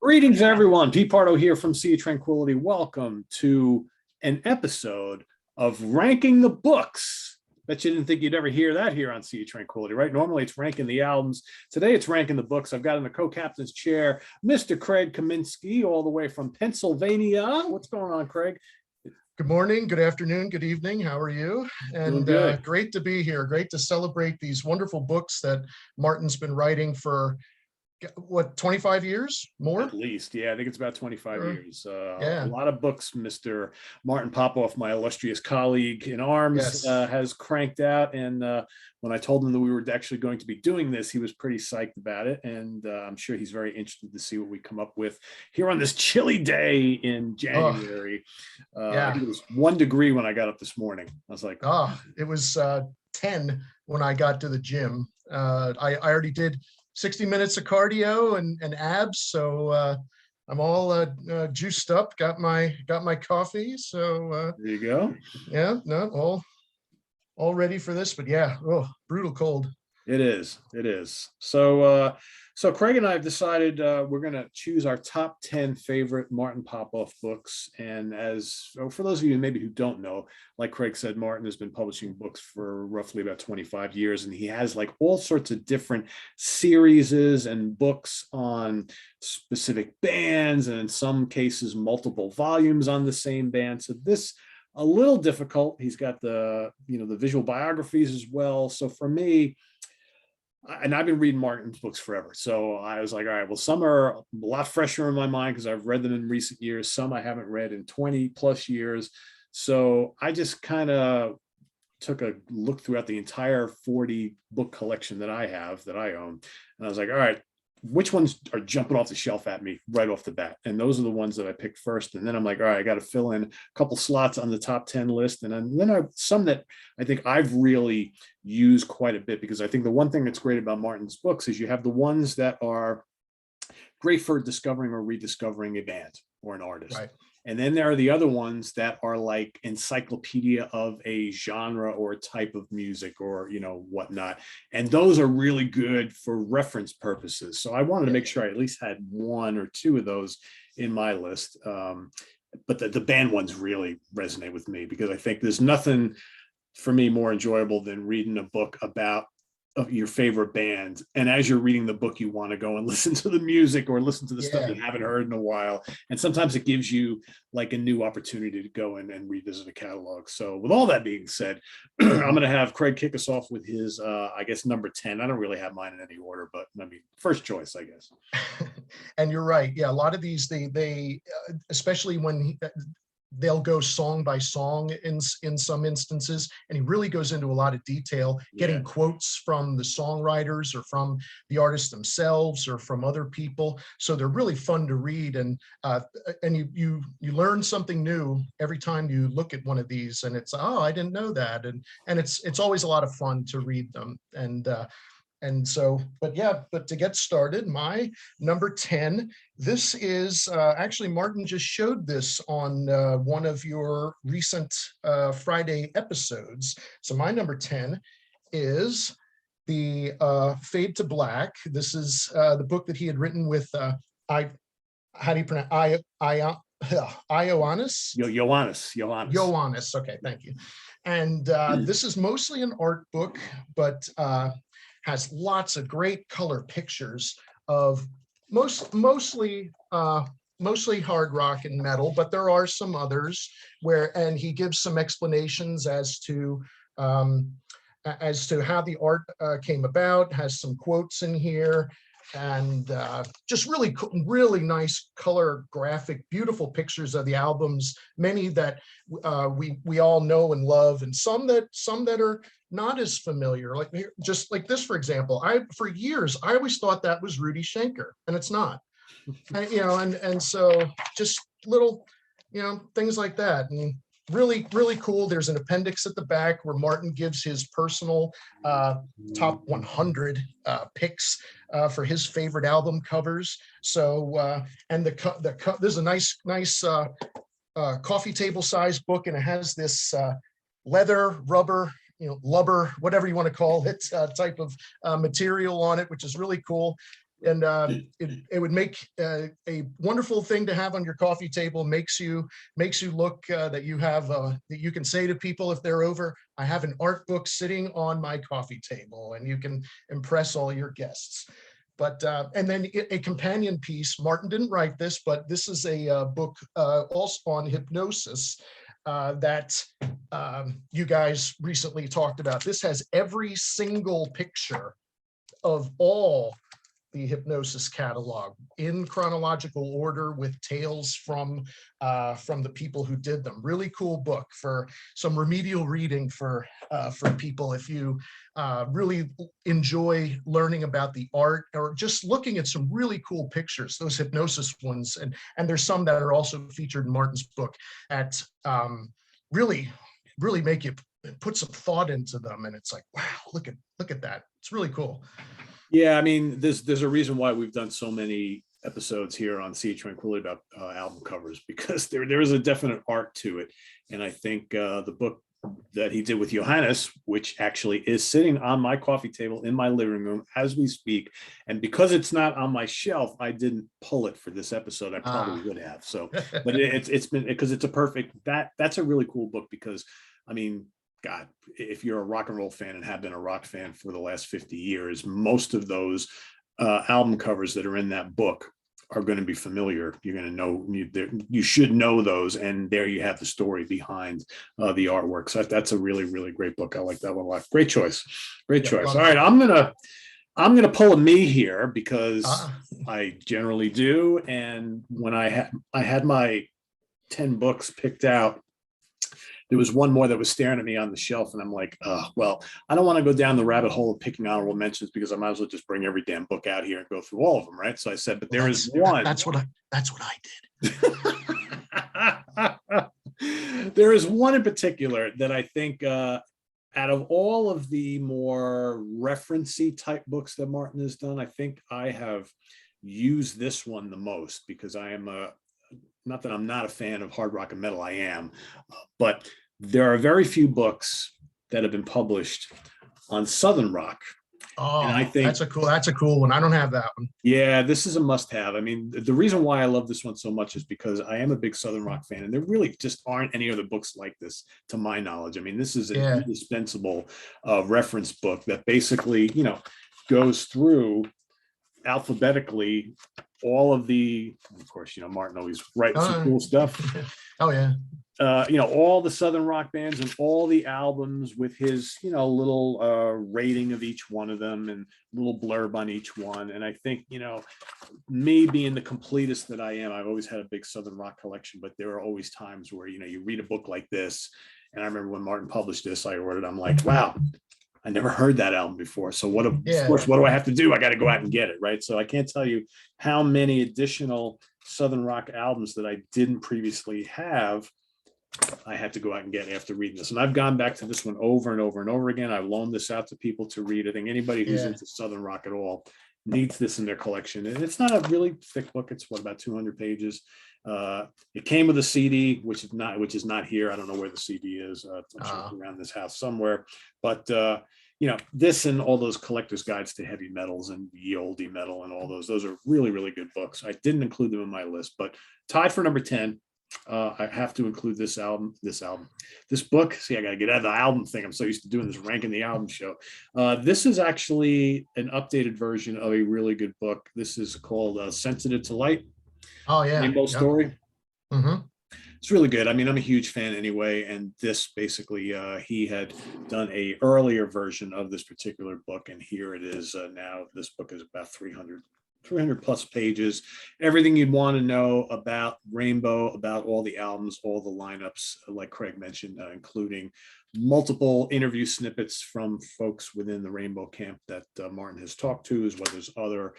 Greetings, everyone. Pete Pardo here from Sea of Tranquility. Welcome to an episode of Ranking the Books. Bet you didn't think you'd ever hear that here on Sea of Tranquility, right? Normally it's ranking the albums. Today it's ranking the books. I've got in the co-captain's chair, Mr. Craig Kaminski, all the way from Pennsylvania. What's going on, Craig? Good morning, good afternoon, good evening. How are you? And great to be here. Great to celebrate these wonderful books that Martin's been writing for, what, 25 years more? At least, yeah, I think it's about 25 years. Yeah. A lot of books Mr. Martin Popoff, my illustrious colleague in arms, Yes. has cranked out. And when I told him that we were actually going to be doing this, he was pretty psyched about it. And I'm sure he's very interested to see what we come up with here on this chilly day in January. Yeah. I think it was 1 degree when I got up this morning. I was like, it was 10 when I got to the gym. I already did 60 minutes of cardio and abs, so I'm all juiced up. Got my coffee, so there you go. Yeah, no, all ready for this. But yeah, brutal cold. It is. So Craig and I have decided we're going to choose our top 10 favorite Martin Popoff books. And for those of you maybe who don't know, like Craig said, Martin has been publishing books for roughly about 25 years, and he has like all sorts of different series and books on specific bands, and in some cases multiple volumes on the same band. So this a little difficult. He's got the visual biographies as well. So for me, and I've been reading Martin's books forever, so I was like, all right, well, some are a lot fresher in my mind because I've read them in recent years. Some I haven't read in 20 plus years. So I just kind of took a look throughout the entire 40 book collection that I own. And I was like, all right, which ones are jumping off the shelf at me right off the bat? And those are the ones that I picked first. And then I'm like, all right, I got to fill in a couple slots on the top 10 list. And then some that I think I've really used quite a bit, because I think the one thing that's great about Martin's books is you have the ones that are great for discovering or rediscovering a band or an artist. Right. And then there are the other ones that are like encyclopedia of a genre or a type of music or, whatnot. And those are really good for reference purposes. So I wanted to make sure I at least had one or two of those in my list. But the band ones really resonate with me, because I think there's nothing for me more enjoyable than reading a book about your favorite band, and as you're reading the book you want to go and listen to the music or listen to the stuff you haven't heard in a while, and sometimes it gives you like a new opportunity to go in and revisit a catalog. So with all that being said, I'm going to have Craig kick us off with his I guess number 10. I don't really have mine in any order, but I mean, first choice, I guess. And you're right, a lot of these they especially when they'll go song by song in some instances, and he really goes into a lot of detail, getting quotes from the songwriters or from the artists themselves or from other people. So they're really fun to read, and you learn something new every time you look at one of these, and it's, I didn't know that, and it's always a lot of fun to read them. And so, but to get started, my number 10, this is actually, Martin just showed this on one of your recent Friday episodes. So my number 10 is the Fade to Black. This is the book that he had written with, how do you pronounce, Ioannis? Ioannis, okay, thank you. And this is mostly an art book, but has lots of great color pictures of mostly hard rock and metal, but there are some others and he gives some explanations as to how the art came about, has some quotes in here, and just really nice color graphic, beautiful pictures of the albums, many that we all know and love, and some that are not as familiar, like just like this, for example. For years I always thought that was Rudy Schenker, and it's not. And so just little things like that, and really cool. There's an appendix at the back where Martin gives his personal top 100 picks for his favorite album covers. So and there's a nice coffee table size book, and it has this leather, rubber, lubber, whatever you want to call it, type of material on it, which is really cool. And it would make a wonderful thing to have on your coffee table. Makes you look that you have that you can say to people if they're over, I have an art book sitting on my coffee table, and you can impress all your guests. But and then a companion piece. Martin didn't write this, but this is a book also on hypnosis that you guys recently talked about. This has every single picture of all the hypnosis catalog in chronological order with tales from the people who did them. Really cool book for some remedial reading for people if you really enjoy learning about the art or just looking at some really cool pictures, those hypnosis ones. And there's some that are also featured in Martin's book that really make you put some thought into them. And it's like, wow, look at that. It's really cool. Yeah, I mean, there's a reason why we've done so many episodes here on Sea Tranquility about album covers, because there is a definite art to it. And I think the book that he did with Johannes, which actually is sitting on my coffee table in my living room as we speak, and because it's not on my shelf, I didn't pull it for this episode. I probably would have. So, but it's been, because it's a perfect, that's a really cool book, because I mean, God, if you're a rock and roll fan and have been a rock fan for the last 50 years, most of those album covers that are in that book are going to be familiar. You're going to know, you should know those. And there you have the story behind the artwork. So that's a really, really great book. I like that one a lot. Great choice. Great choice. All right. I'm going to pull a me here, because I generally do. And when I had my 10 books picked out, there was one more that was staring at me on the shelf, and I'm like, well, I don't want to go down the rabbit hole of picking honorable mentions, because I might as well just bring every damn book out here and go through all of them, right? So I said, but there is one. That's what I did. There is one in particular that I think, out of all of the more referencey type books that Martin has done, I think I have used this one the most, because I am not that I'm not a fan of hard rock and metal, I am, but there are very few books that have been published on Southern rock. Oh, and I think that's a cool one. I don't have that one. Yeah, this is a must-have. I mean, the reason why I love this one so much is because I am a big Southern rock fan, and there really just aren't any other books like this, to my knowledge. I mean, this is an indispensable reference book that basically, goes through alphabetically all of the, of course, Martin always writes some cool stuff. Oh yeah. All the Southern rock bands and all the albums with his, little rating of each one of them and little blurb on each one. And I think, me being the completest that I am, I've always had a big Southern rock collection, but there are always times where, you read a book like this. And I remember when Martin published this, I ordered, I'm like, wow, I never heard that album before. So what do I have to do? I got to go out and get it. Right. So I can't tell you how many additional Southern rock albums that I didn't previously have, I had to go out and get after reading this. And I've gone back to this one over and over and over again. I've loaned this out to people to read. I think anybody who's into Southern rock at all needs this in their collection. And it's not a really thick book. It's about 200 pages. It came with a CD, which is not here. I don't know where the CD is. I'm sure it's around this house somewhere. But this and all those collector's guides to heavy metals and ye olde metal and all those are really, really good books. I didn't include them in my list, but tied for number 10. I have to include this book. See, I got to get out of the album thing. I'm so used to doing this ranking the album show. This is actually an updated version of a really good book. This is called Sensitive to Light. Oh yeah. Rainbow Story. Mm-hmm. It's really good. I mean, I'm a huge fan anyway. And this basically, he had done a earlier version of this particular book. And here it is now. This book is about 300 plus pages, everything you'd want to know about Rainbow, about all the albums, all the lineups, like Craig mentioned, including multiple interview snippets from folks within the Rainbow camp that Martin has talked to, as well as other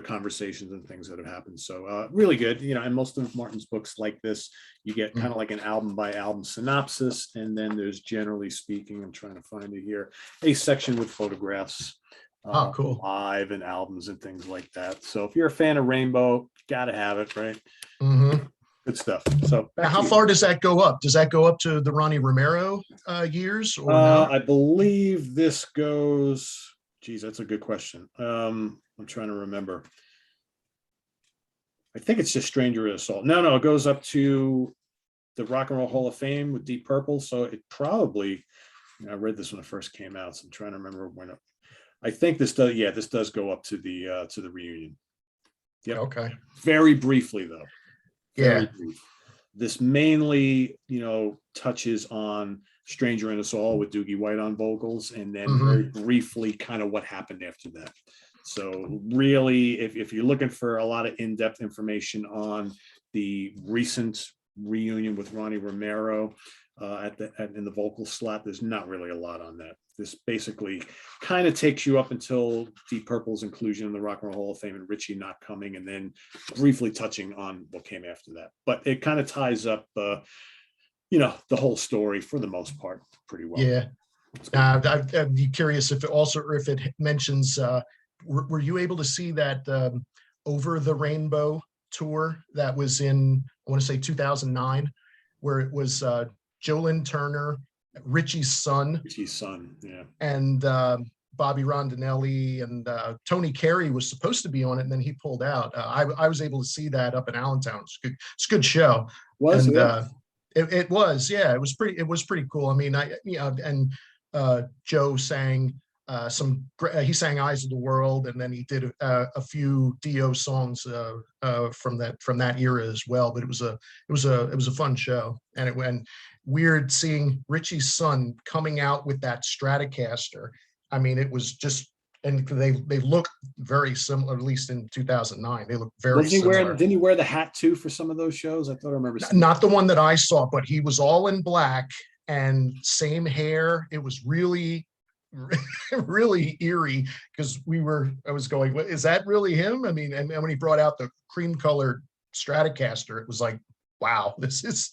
conversations and things that have happened. So really good, and most of Martin's books like this, you get kind of like an album by album synopsis. And then there's, generally speaking, I'm trying to find it here, a section with photographs. Cool. Live and albums and things like that. So if you're a fan of Rainbow, gotta have it, right? Mm-hmm. Good stuff. So now, how far does that go up? Does that go up to the Ronnie Romero years? Or I believe this goes Geez, that's a good question. I'm trying to remember. I think it's just Stranger in Assault. No, it goes up to the Rock and Roll Hall of Fame with Deep Purple. So it probably, I read this when it first came out. So I'm trying to remember when I think this does. Yeah, this does go up to the reunion. Yep. Okay. Very briefly though. Yeah. Brief. This mainly, touches on Stranger in Us All with Doogie White on vocals, and then very briefly kind of what happened after that. So really, if you're looking for a lot of in-depth information on the recent reunion with Ronnie Romero in the vocal slot, there's not really a lot on that. This basically kind of takes you up until Deep Purple's inclusion in the Rock and Roll Hall of Fame and Richie not coming, and then briefly touching on what came after that. But it kind of ties up, the whole story for the most part pretty well. Yeah. I'd be curious if it mentions, were you able to see that Over the Rainbow tour that was in, I want to say 2009, where it was Joe Lynn Turner, Richie's son, yeah, and Bobby Rondinelli, and Tony Carey was supposed to be on it, and then he pulled out. I was able to see that up in Allentown. It's a good show. It was, yeah, it was pretty cool. I mean, Joe sang he sang Eyes of the World, and then he did a few Dio songs from that era as well. But it was a fun show, and it went weird seeing Richie's son coming out with that Stratocaster. I mean, it was just, and they look very similar, at least in 2009. They look very similar. Didn't he wear the hat too for some of those shows? I thought I remember. Not the one that I saw, but he was all in black and same hair. It was really really eerie, because I was going, is that really him? I mean, and when he brought out the cream colored Stratocaster, it was like, wow, this is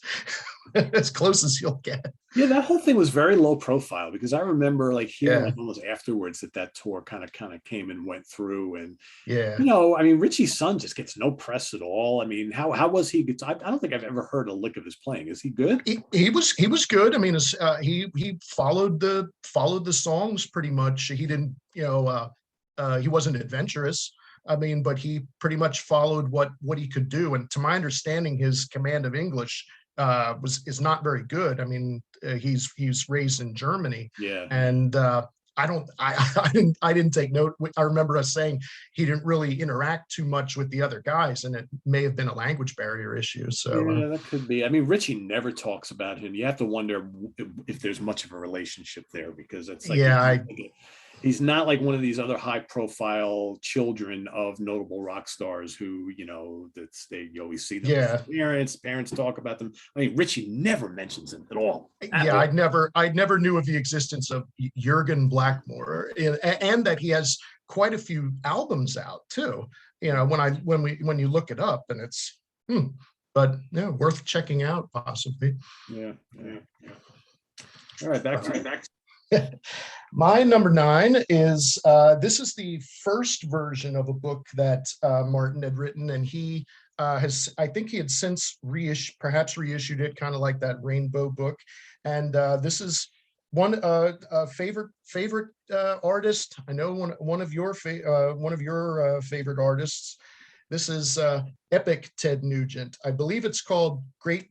as close as you'll get. Yeah, that whole thing was very low profile, because I remember hearing almost afterwards that tour kind of came and went through, and I mean, Richie's son just gets no press at all. I mean, how was he? I don't think I've ever heard a lick of his playing. Is he good? He was good. I mean, he followed the songs pretty much. He didn't, he wasn't adventurous. I mean, but he pretty much followed what he could do. And to my understanding, his command of English is not very good. I mean, he's raised in Germany. Yeah. And I didn't take note. I remember us saying he didn't really interact too much with the other guys, and it may have been a language barrier issue. So yeah, that could be. I mean, Richie never talks about him. You have to wonder if there's much of a relationship there, because it's he's not like one of these other high-profile children of notable rock stars who, you always see them. Yeah, parents talk about them. I mean, Richie never mentions him at all. I never knew of the existence of Jürgen Blackmore, and that he has quite a few albums out too. When you look it up, and it's, but yeah, worth checking out possibly. Yeah. All right, back to. My number 9 is this is the first version of a book that Martin had written, and he I think he had since reissued it, kind of like that Rainbow book. And this is one favorite artist. I know one of your favorite artists. This is Epic Ted Nugent. I believe it's called Great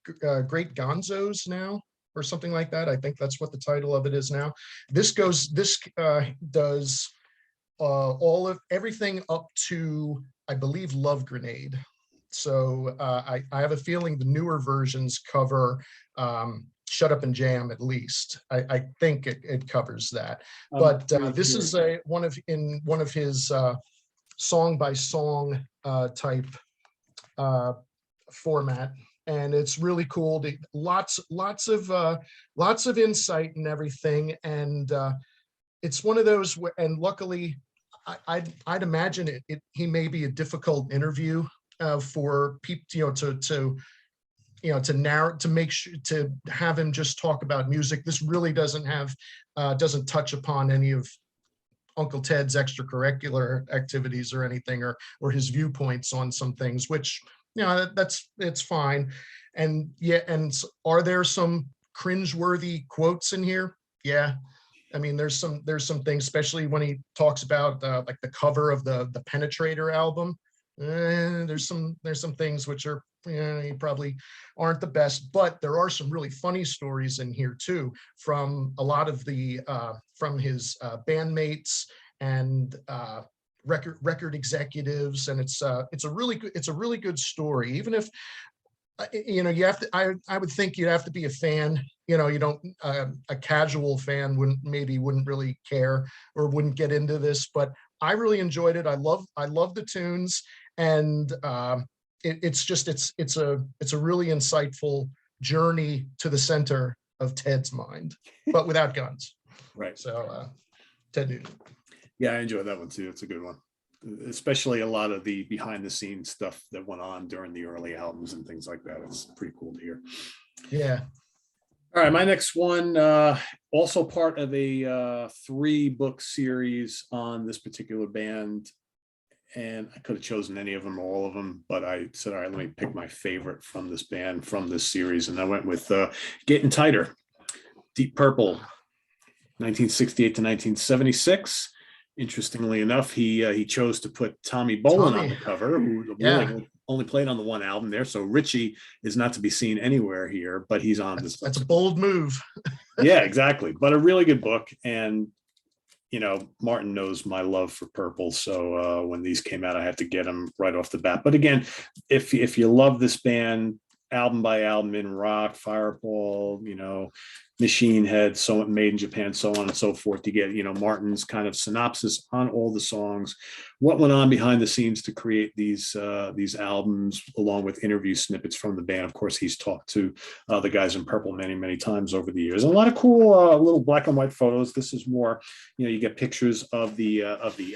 Gonzos now, or something like that. I think that's what the title of it is now. This does all of everything up to, I believe, Love Grenade. So I have a feeling the newer versions cover Shut Up and Jam at least. I think it covers that. But this is one of his song by song type format. And it's really cool. Lots of insight and everything. And it's one of those. And luckily, I'd imagine he may be a difficult interview for people, to make sure to have him just talk about music. This really doesn't touch upon any of Uncle Ted's extracurricular activities or anything, or his viewpoints on some things, which, it's fine. And are there some cringeworthy quotes in here? Yeah. I mean, there's some things, especially when he talks about like the cover of the Penetrator album. There's some things which are, probably aren't the best, but there are some really funny stories in here too, from a lot of the from his bandmates and record executives, and it's a really good story. Even if you have to, I would think you'd have to be a fan. You don't, a casual fan wouldn't really care or wouldn't get into this, but I really enjoyed it. I love the tunes, and it's a really insightful journey to the center of Ted's mind, but without guns. Right. So Ted Nugent. Yeah, I enjoyed that one too. It's a good one, especially a lot of the behind the scenes stuff that went on during the early albums and things like that. It's pretty cool to hear. Yeah. All right, my next one, also part of a 3-book series on this particular band. And I could have chosen any of them or all of them, but I said, all right, let me pick my favorite from this band, from this series. And I went with Getting Tighter, Deep Purple, 1968 to 1976. Interestingly enough, he chose to put Tommy Bolin on the cover, who really only played on the one album there. So Richie is not to be seen anywhere here, but he's on this. That's a bold move. Yeah, exactly. But a really good book. And, Martin knows my love for Purple. So when these came out, I had to get them right off the bat. But again, if you love this band, album by album, in rock, Fireball, Machine Head, so Made in Japan, so on and so forth, to get Martin's kind of synopsis on all the songs, what went on behind the scenes to create these albums, along with interview snippets from the band. Of course, he's talked to the guys in Purple many times over the years. And a lot of cool little black and white photos. This is more, you get pictures of the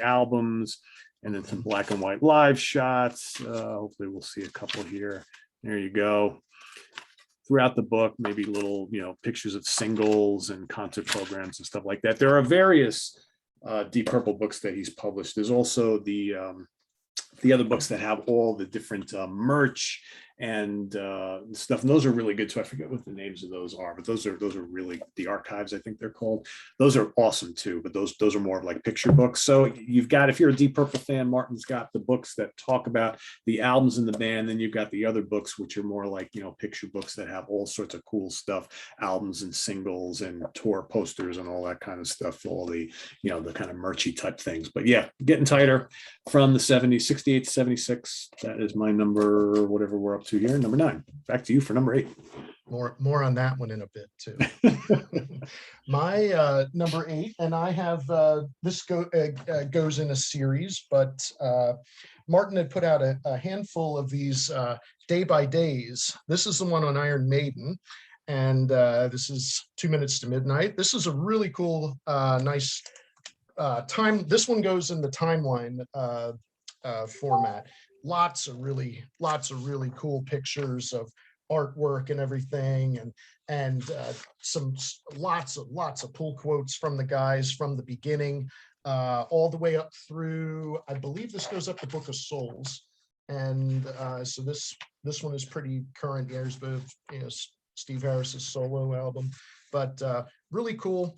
albums, and then some black and white live shots. Hopefully we'll see a couple here. There you go. Throughout the book, maybe little, pictures of singles and concert programs and stuff like that. There are various Deep Purple books that he's published. There's also the other books that have all the different merch and stuff, and those are really good too. I forget what the names of those are, but those are really, the archives, I think they're called. Those are awesome too, but those are more of like picture books. So you've got, if you're a Deep Purple fan, Martin's got the books that talk about the albums in the band, then you've got the other books which are more like picture books that have all sorts of cool stuff, albums and singles and tour posters and all that kind of stuff, all the the kind of merchy type things. But yeah, Getting Tighter from the 70s, 68 to 76. That is my number, whatever we're up to here, number 9. Back to you for number 8. More on that one in a bit too. My number 8, and I have this goes in a series, but Martin had put out a handful of these day by days. This is the one on Iron Maiden, and this is 2 Minutes to Midnight. This is a really cool, nice time. This one goes in the timeline format. Lots of really cool pictures of artwork and everything, and some lots of pull quotes from the guys from the beginning, all the way up through, I believe this goes up the Book of Souls, and so this one is pretty current. There's both Steve Harris's solo album, but really cool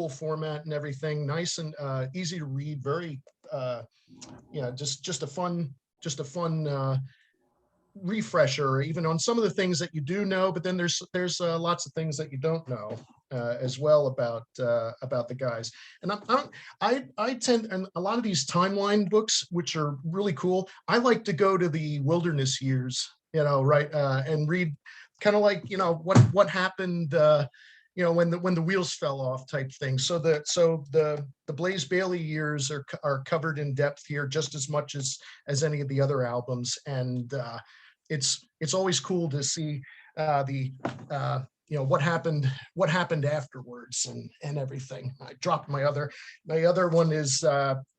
format and everything. Nice and easy to read. Very just a fun refresher, even on some of the things that you do know, but then there's lots of things that you don't know as well about the guys. And I tend, and a lot of these timeline books, which are really cool, I like to go to the wilderness years, right, and read kind of like what happened when the wheels fell off type thing. So the Blaze Bayley years are covered in depth here just as much as any of the other albums, and it's always cool to see what happened afterwards and everything. I dropped my other one is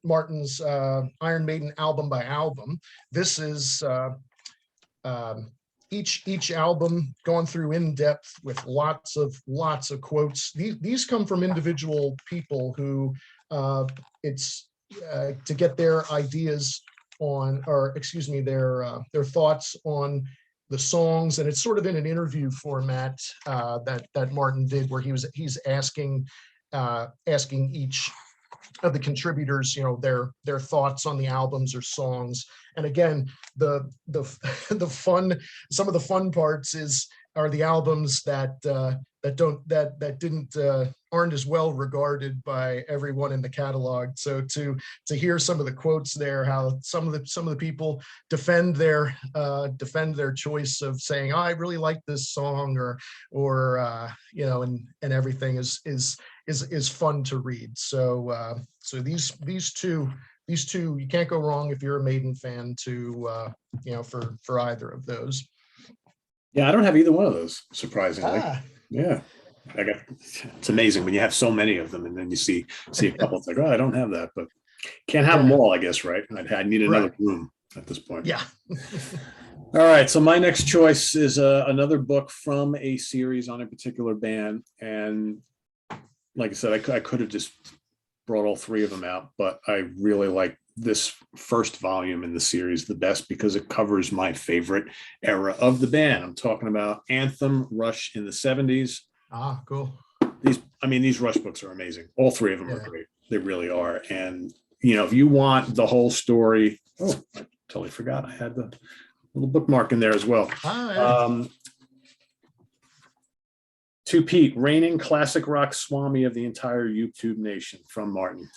Martin's Iron Maiden album by album. This is each album gone through in depth with lots of quotes. These come from individual people who it's to get their ideas on, or excuse me, their thoughts on the songs, and it's sort of in an interview format that Martin did, where he's asking asking each of the contributors, their thoughts on the albums or songs. And again, the fun, some of the fun parts are the albums that aren't as well regarded by everyone in the catalog. So to hear some of the quotes there, how some of the people defend their choice of saying, oh, I really like this song, or and everything is fun to read. So these two, you can't go wrong if you're a Maiden fan for either of those. Yeah, I don't have either one of those, surprisingly. Yeah. It's amazing when you have so many of them, and then you see a couple. It's like, oh, I don't have that, but can't have them all, I guess, right? I need another room at this point. Yeah. All right. So my next choice is another book from a series on a particular band, and like I said, I could have just brought all three of them out, but I really like this first volume in the series the best because it covers my favorite era of the band. I'm talking about Anthem, Rush in the 70s. Ah, cool. These Rush books are amazing. All three of them are great. They really are. And, if you want the whole story, I totally forgot I had the little bookmark in there as well. To Pete, reigning classic rock swami of the entire YouTube nation, from Martin.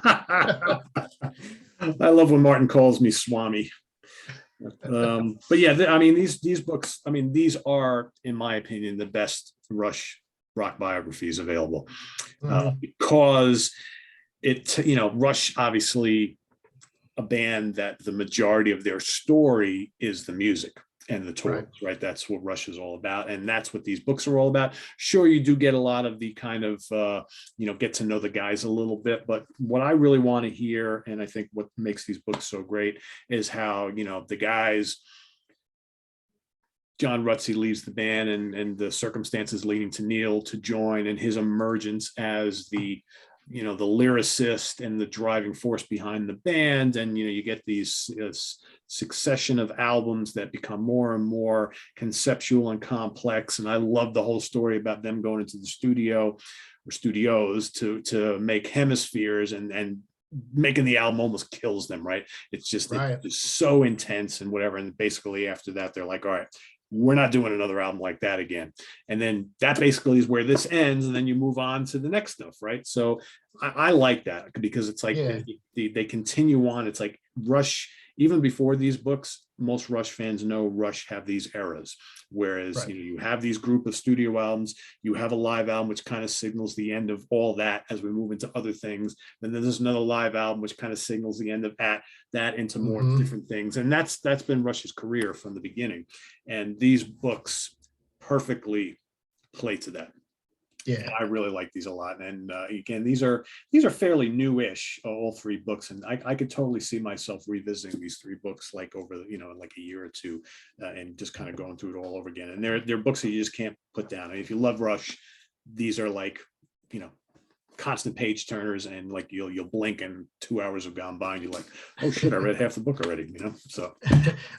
I love when Martin calls me swami. But yeah, these books, these are, in my opinion, the best Rush rock biographies available, because Rush, obviously a band that the majority of their story is the music and the tours, right? That's what Rush is all about, and that's what these books are all about. Sure, you do get a lot of the kind of get to know the guys a little bit, but what I really want to hear, and I think what makes these books so great, is how the guys, John Rutsey leaves the band, and the circumstances leading to Neil to join, and his emergence as the lyricist and the driving force behind the band. And you get these succession of albums that become more and more conceptual and complex. And I love the whole story about them going into the studio or studios to make Hemispheres, and making the album almost kills them, right? It's just it's so intense and whatever. And basically after that, they're like, all right, we're not doing another album like that again. And then that basically is where this ends. And then you move on to the next stuff, right? So I like that, because it's like they continue on. It's like Rush, even before these books, most Rush fans know Rush have these eras, whereas you have these group of studio albums, you have a live album which kind of signals the end of all that as we move into other things, and then there's another live album which kind of signals the end of that into more different things. And that's been Rush's career from the beginning, and these books perfectly play to that. Yeah, I really like these a lot. And again, these are fairly newish, all three books, and I could totally see myself revisiting these three books like over in like a year or two, and just kind of going through it all over again. And they're books that you just can't put down. If you love Rush, these are like constant page turners, and like you'll blink and 2 hours have gone by and you're like, oh shit, I read half the book already. So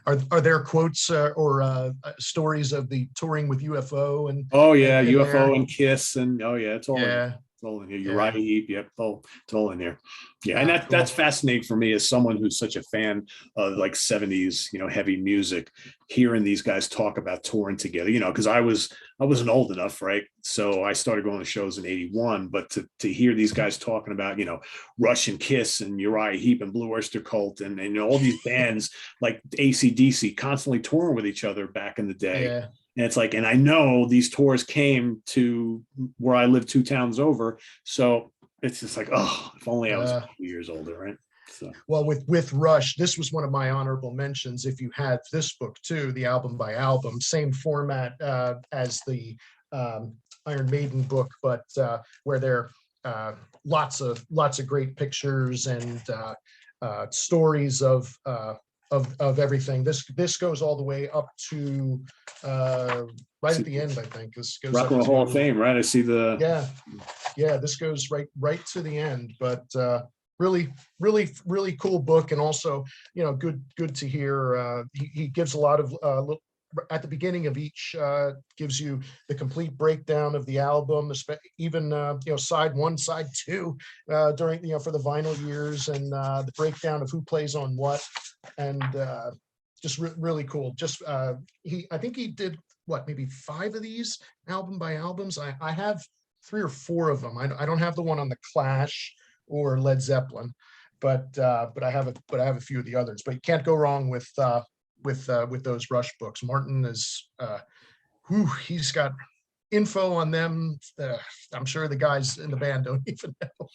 are there quotes or stories of the touring with UFO and UFO there? And Kiss, and it's all it's all in here. Uriah Heep, it's all in here. And that's fascinating for me as someone who's such a fan of like 70s heavy music, hearing these guys talk about touring together, because I wasn't old enough, right? So I started going to shows in 81, but to hear these guys talking about Rush and Kiss and Uriah Heep and Blue Oyster Cult and all these bands like AC/DC constantly touring with each other back in the day. And it's like, and I know these tours came to where I live 2 towns over. So it's just like, oh, if only I was a few years older, right? So. Well, with Rush, this was one of my honorable mentions. If you had this book too, the album by album, same format as the Iron Maiden book, but where there are lots of great pictures and stories of everything. This goes all the way up to right at the end, I think. This goes Rock and Roll Hall of Fame, right? I see the this goes right to the end, but really cool book. And also good to hear he gives a lot of at the beginning of each gives you the complete breakdown of the album, even side one, side two, during for the vinyl years, and the breakdown of who plays on what, and just really cool. Just I think he did maybe 5 of these album by albums. I have 3 or 4 of them. I don't have the one on the Clash or Led Zeppelin, but I have a few of the others. But you can't go wrong with those Rush books. Martin is he's got info on them. I'm sure the guys in the band don't even know.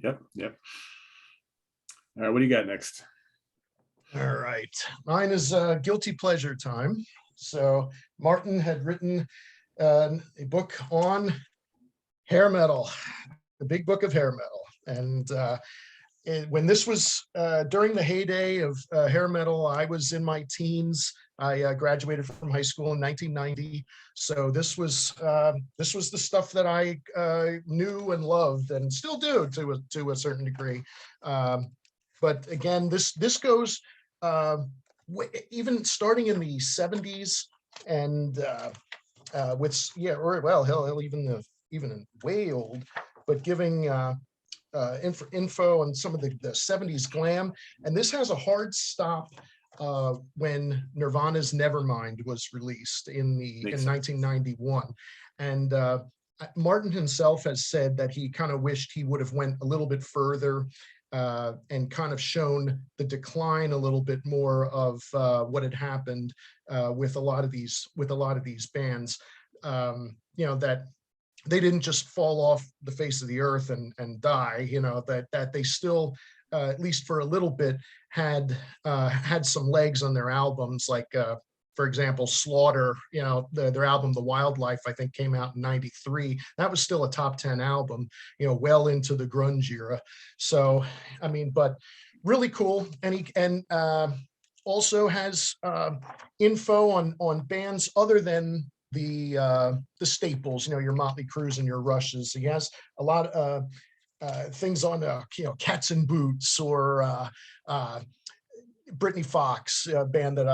Yep. All right, what do you got next? All right, mine is guilty pleasure time. So Martin had written a book on hair metal, the big book of hair metal. And when this was during the heyday of hair metal, I was in my teens. I graduated from high school in 1990. So this was the stuff that I knew and loved and still do to a certain degree. But again, this goes even starting in the 70s and hell, even way old, but giving info on some of the 70s glam. And this has a hard stop when Nirvana's Nevermind was released in 1991. And Martin himself has said that he kind of wished he would have went a little bit further and kind of shown the decline a little bit more of what had happened with a lot of these bands. That they didn't just fall off the face of the earth and die. That they still, at least for a little bit, had some legs on their albums. Like for example, Slaughter. Their album The Wildlife, I think, came out in '93. That was still a top 10 album. Well into the grunge era. So I mean, but really cool. And also has info on bands other than the staples, your Motley Crues and your Rushes. He has a lot of things on Cats and Boots or Britney Fox, band that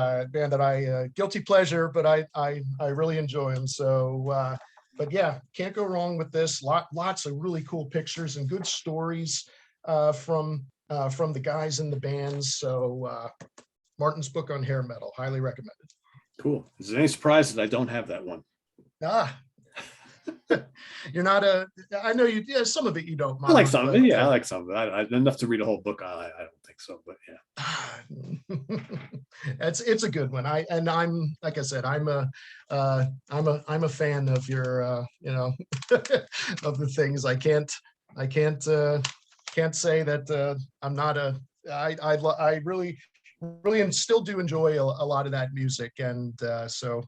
I guilty pleasure, but I really enjoy them. So but yeah, can't go wrong with this. Lots of really cool pictures and good stories from the guys in the bands. So Martin's book on hair metal, highly recommended. Cool. Is there any surprise that I don't have that one? You're not I know you. Yeah, some of it you don't mind. I like some of it. Yeah, I like some of it. I enough to read a whole book on. I don't think so, but yeah. It's a good one. I'm like I said, I'm a fan of your of the things. I can't say that I'm not a. I really and still do enjoy a lot of that music, and so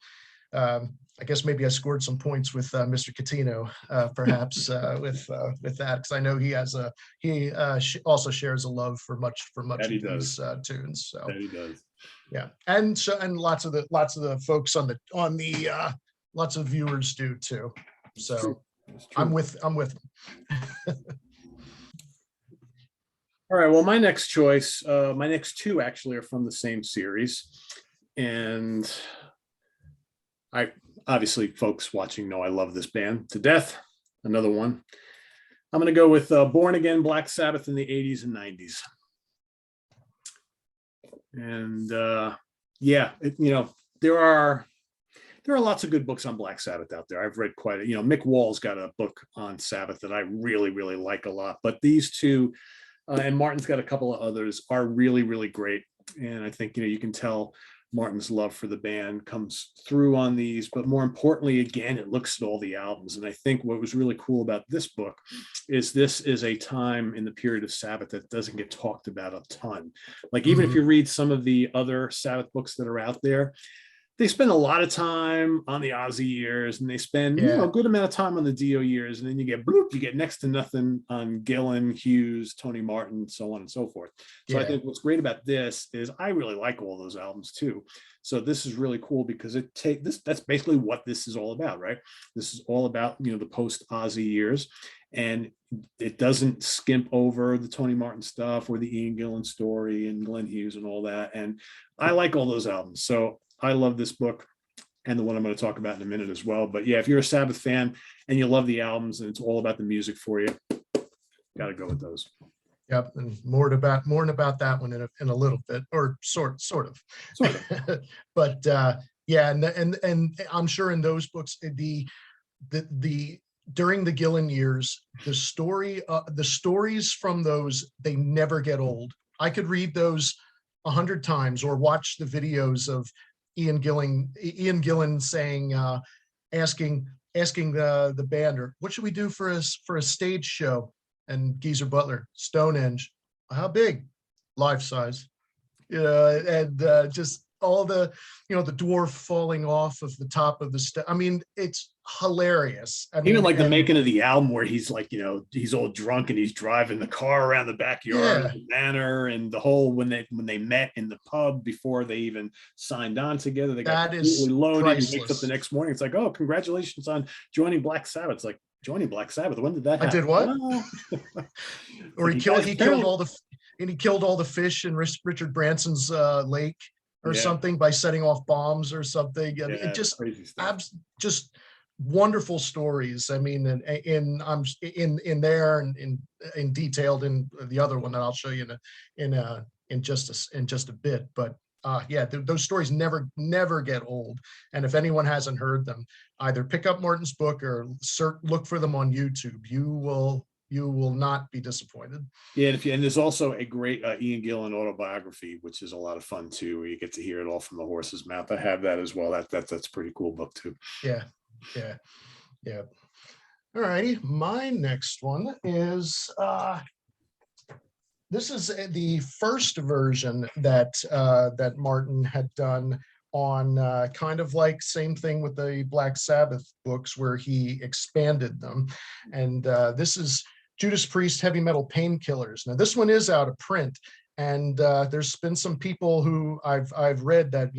I guess maybe I scored some points with Mr. Catino, perhaps with that, because I know he also shares a love for much of these tunes. So that he does. Yeah, and lots of the folks on the lots of viewers do too. So I'm with them. All right, well, my next choice, my next 2 actually are from the same series. And obviously folks watching know I love this band to death. Another one. I'm going to go with Born Again, Black Sabbath in the 80s and 90s. And there are lots of good books on Black Sabbath out there. I've read quite Mick Wall's got a book on Sabbath that I really, really like a lot. But these 2, and Martin's got a couple of others, are really, really great. And I think, you can tell Martin's love for the band comes through on these, but more importantly, again, it looks at all the albums. And I think what was really cool about this book is this is a time in the period of Sabbath that doesn't get talked about a ton. Like, even if you read some of the other Sabbath books that are out there, they spend a lot of time on the Ozzy years, and they spend a good amount of time on the Dio years, and then you get next to nothing on Gillen, Hughes, Tony Martin, so on and so forth. So I think what's great about this is I really like all those albums too. So this is really cool because that's basically what this is all about, right? This is all about the post Ozzy years, and it doesn't skimp over the Tony Martin stuff or the Ian Gillen story and Glenn Hughes and all that. And I like all those albums. So I love this book, and the one I'm going to talk about in a minute as well. But yeah, if you're a Sabbath fan and you love the albums and it's all about the music for you, got to go with those. Yep, and more about that one in a little bit, or sort of. But yeah, and I'm sure in those books, the during the Gillen years, the stories from those, they never get old. I could read those 100 times or watch the videos of Ian Gillen saying, asking the band, or what should we do for a stage show? And Geezer Butler, Stonehenge. How big? Life size. And just all the, the dwarf falling off of the top of the I mean, it's hilarious. I mean, even like the making of the album where he's like, he's all drunk and he's driving the car around the backyard of the manor, and the whole when they met in the pub before they even signed on together, they got completely loaded. He wakes up the next morning, it's like, oh, congratulations on joining Black Sabbath. It's like, joining Black Sabbath, when did that happen? I did what? Or he killed all the fish in Richard Branson's lake or something by setting off bombs or something. I mean, it just crazy stuff. Just wonderful stories. I mean, in there and in detailed in the other one that I'll show you in just a bit. But yeah, those stories never get old. And if anyone hasn't heard them, either pick up Martin's book or look for them on YouTube. You will not be disappointed. Yeah, and there's also a great Ian Gillen Autobiography, which is a lot of fun too, where you get to hear it all from the horse's mouth. I have that as well. That's a pretty cool book too. Yeah. All righty, my next one is this is the first version that Martin had done on kind of like same thing with the Black Sabbath books, where he expanded them. And this is Judas Priest Heavy Metal Painkillers. Now this one is out of print, and there's been some people who I've read that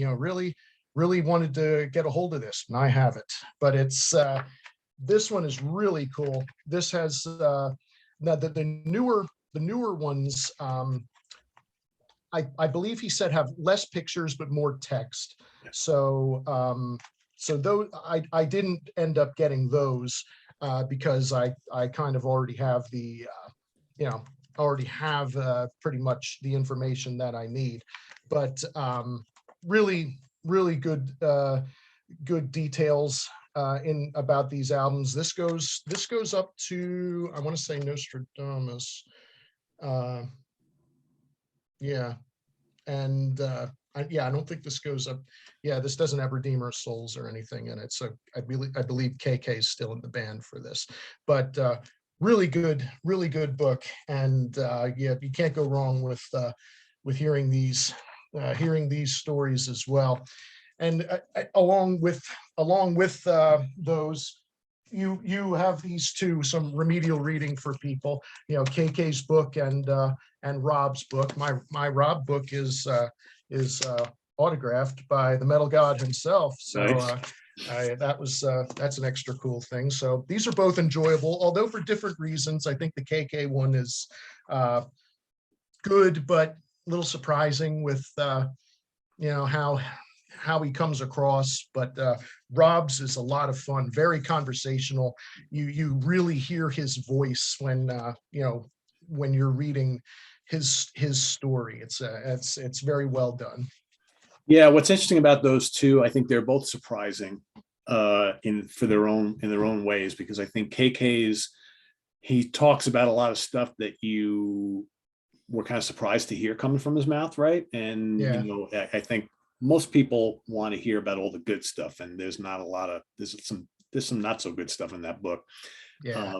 really wanted to get a hold of this, and I have it. But it's this one is really cool. This has now the newer ones, I believe he said have less pictures but more text. So those I didn't end up getting those because I kind of already have the pretty much the information that I need. But really good details in about these albums. This goes up to, I want to say, Nostradamus. Yeah, and I don't think this goes up. Yeah, this doesn't have Redeemer Souls or anything in it. So I believe KK is still in the band for this, but really good book. And yeah, you can't go wrong with hearing these stories as well. And along with those, you have these two, some remedial reading for people. KK's book and Rob's book. My Rob book is autographed by the Metal God himself. So nice. That's an extra cool thing. So these are both enjoyable, although for different reasons. I think the KK one is good, but a little surprising with how he comes across. But Rob's is a lot of fun, very conversational. You really hear his voice when you're reading his story. It's very well done. Yeah, what's interesting about those two, I think they're both surprising in their own ways, because I think KK's, he talks about a lot of stuff that you were kind of surprised to hear coming from his mouth, right? And I think most people want to hear about all the good stuff, and there's some not so good stuff in that book. Yeah.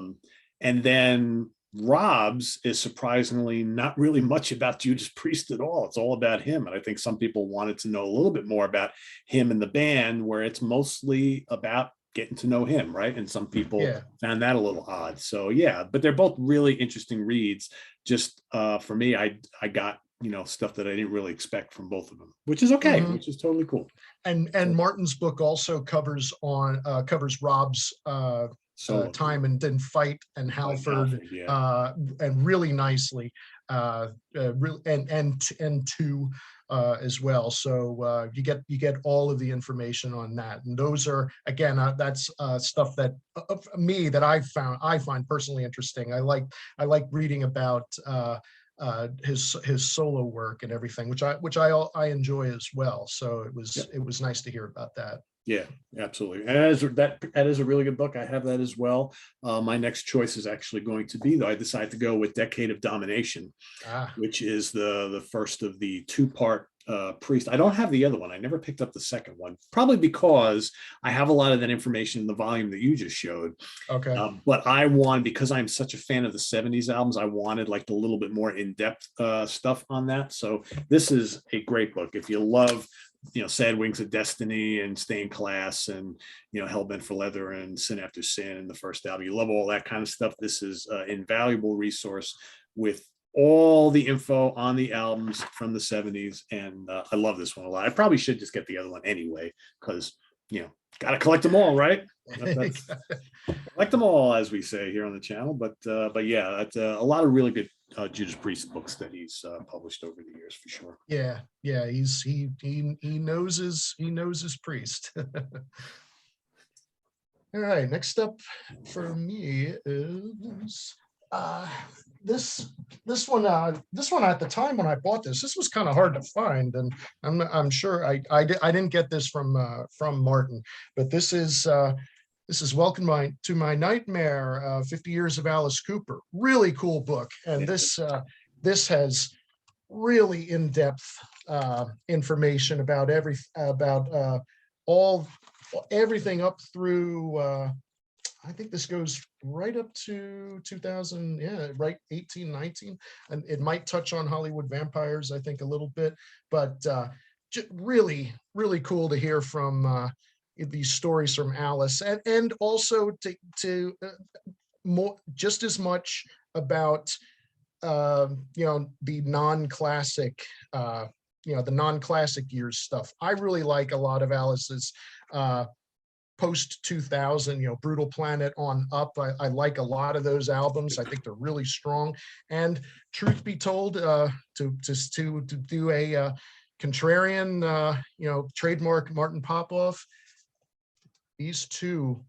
And then Rob's is surprisingly not really much about Judas Priest at all. It's all about him. And I think some people wanted to know a little bit more about him and the band, where it's mostly about getting to know him, right? And some people found that a little odd. So yeah, but they're both really interesting reads. Just for me, I got stuff that I didn't really expect from both of them, which is okay, which is totally cool. And Martin's book also covers Rob's time and then Fight and Halford, and really nicely, and two as well. So you get all of the information on that, and those are again that's stuff that I find personally interesting. I like reading about his solo work and everything, which I enjoy as well. So it was nice to hear about that. Yeah, absolutely. And that is a really good book. I have that as well. My next choice is actually going to be, though, I decided to go with Decade of Domination, which is the first of the two-part Priest. I don't have the other one. I never picked up the second one, probably because I have a lot of that information in the volume that you just showed. Okay. But because I'm such a fan of the 70s albums, I wanted like the little bit more in-depth stuff on that. So this is a great book. If you love Sad Wings of Destiny and Stay in Class and Hellbent for Leather and Sin After Sin and the first album, you love all that kind of stuff, this is an invaluable resource with all the info on the albums from the 70s. And I love this one a lot. I probably should just get the other one anyway, because got to collect them all, right? Collect them all, as we say here on the channel. But yeah, that's a lot of really good Judas Priest books that he's published over the years, for sure. Yeah, he knows his Priest. All right, next up for me is this one at the time when I bought this was kind of hard to find, and I'm sure I didn't get this from Martin, but this is Welcome to My Nightmare, 50 Years of Alice Cooper. Really cool book. And this has really in-depth information about everything up through, I think this goes right up to 2000, right, 18, 19. And it might touch on Hollywood vampires, I think, a little bit, but really, really cool to hear from these stories from Alice, and also to more, just as much about the non-classic the non-classic years stuff. I really like a lot of Alice's post 2000, Brutal Planet on up. I like a lot of those albums. I think they're really strong. And truth be told, to do a contrarian, trademark Martin Popoff, these two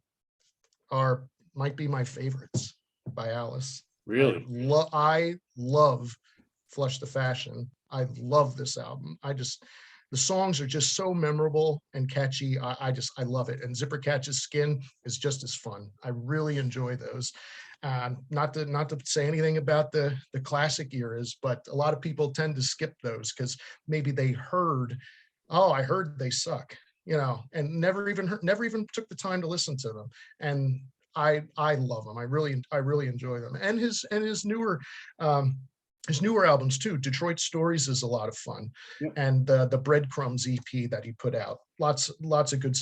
might be my favorites by Alice. Really? I love Flush the Fashion. I love this album. The songs are just so memorable and catchy. I love it. And Zipper Catches Skin is just as fun. I really enjoy those. Not to say anything about the classic eras, but a lot of people tend to skip those because maybe they heard, I heard they suck, and never even took the time to listen to them. And I love them. I really enjoy them. And his newer albums too. Detroit Stories is a lot of fun. Yep. And the Breadcrumbs EP that he put out, lots of good,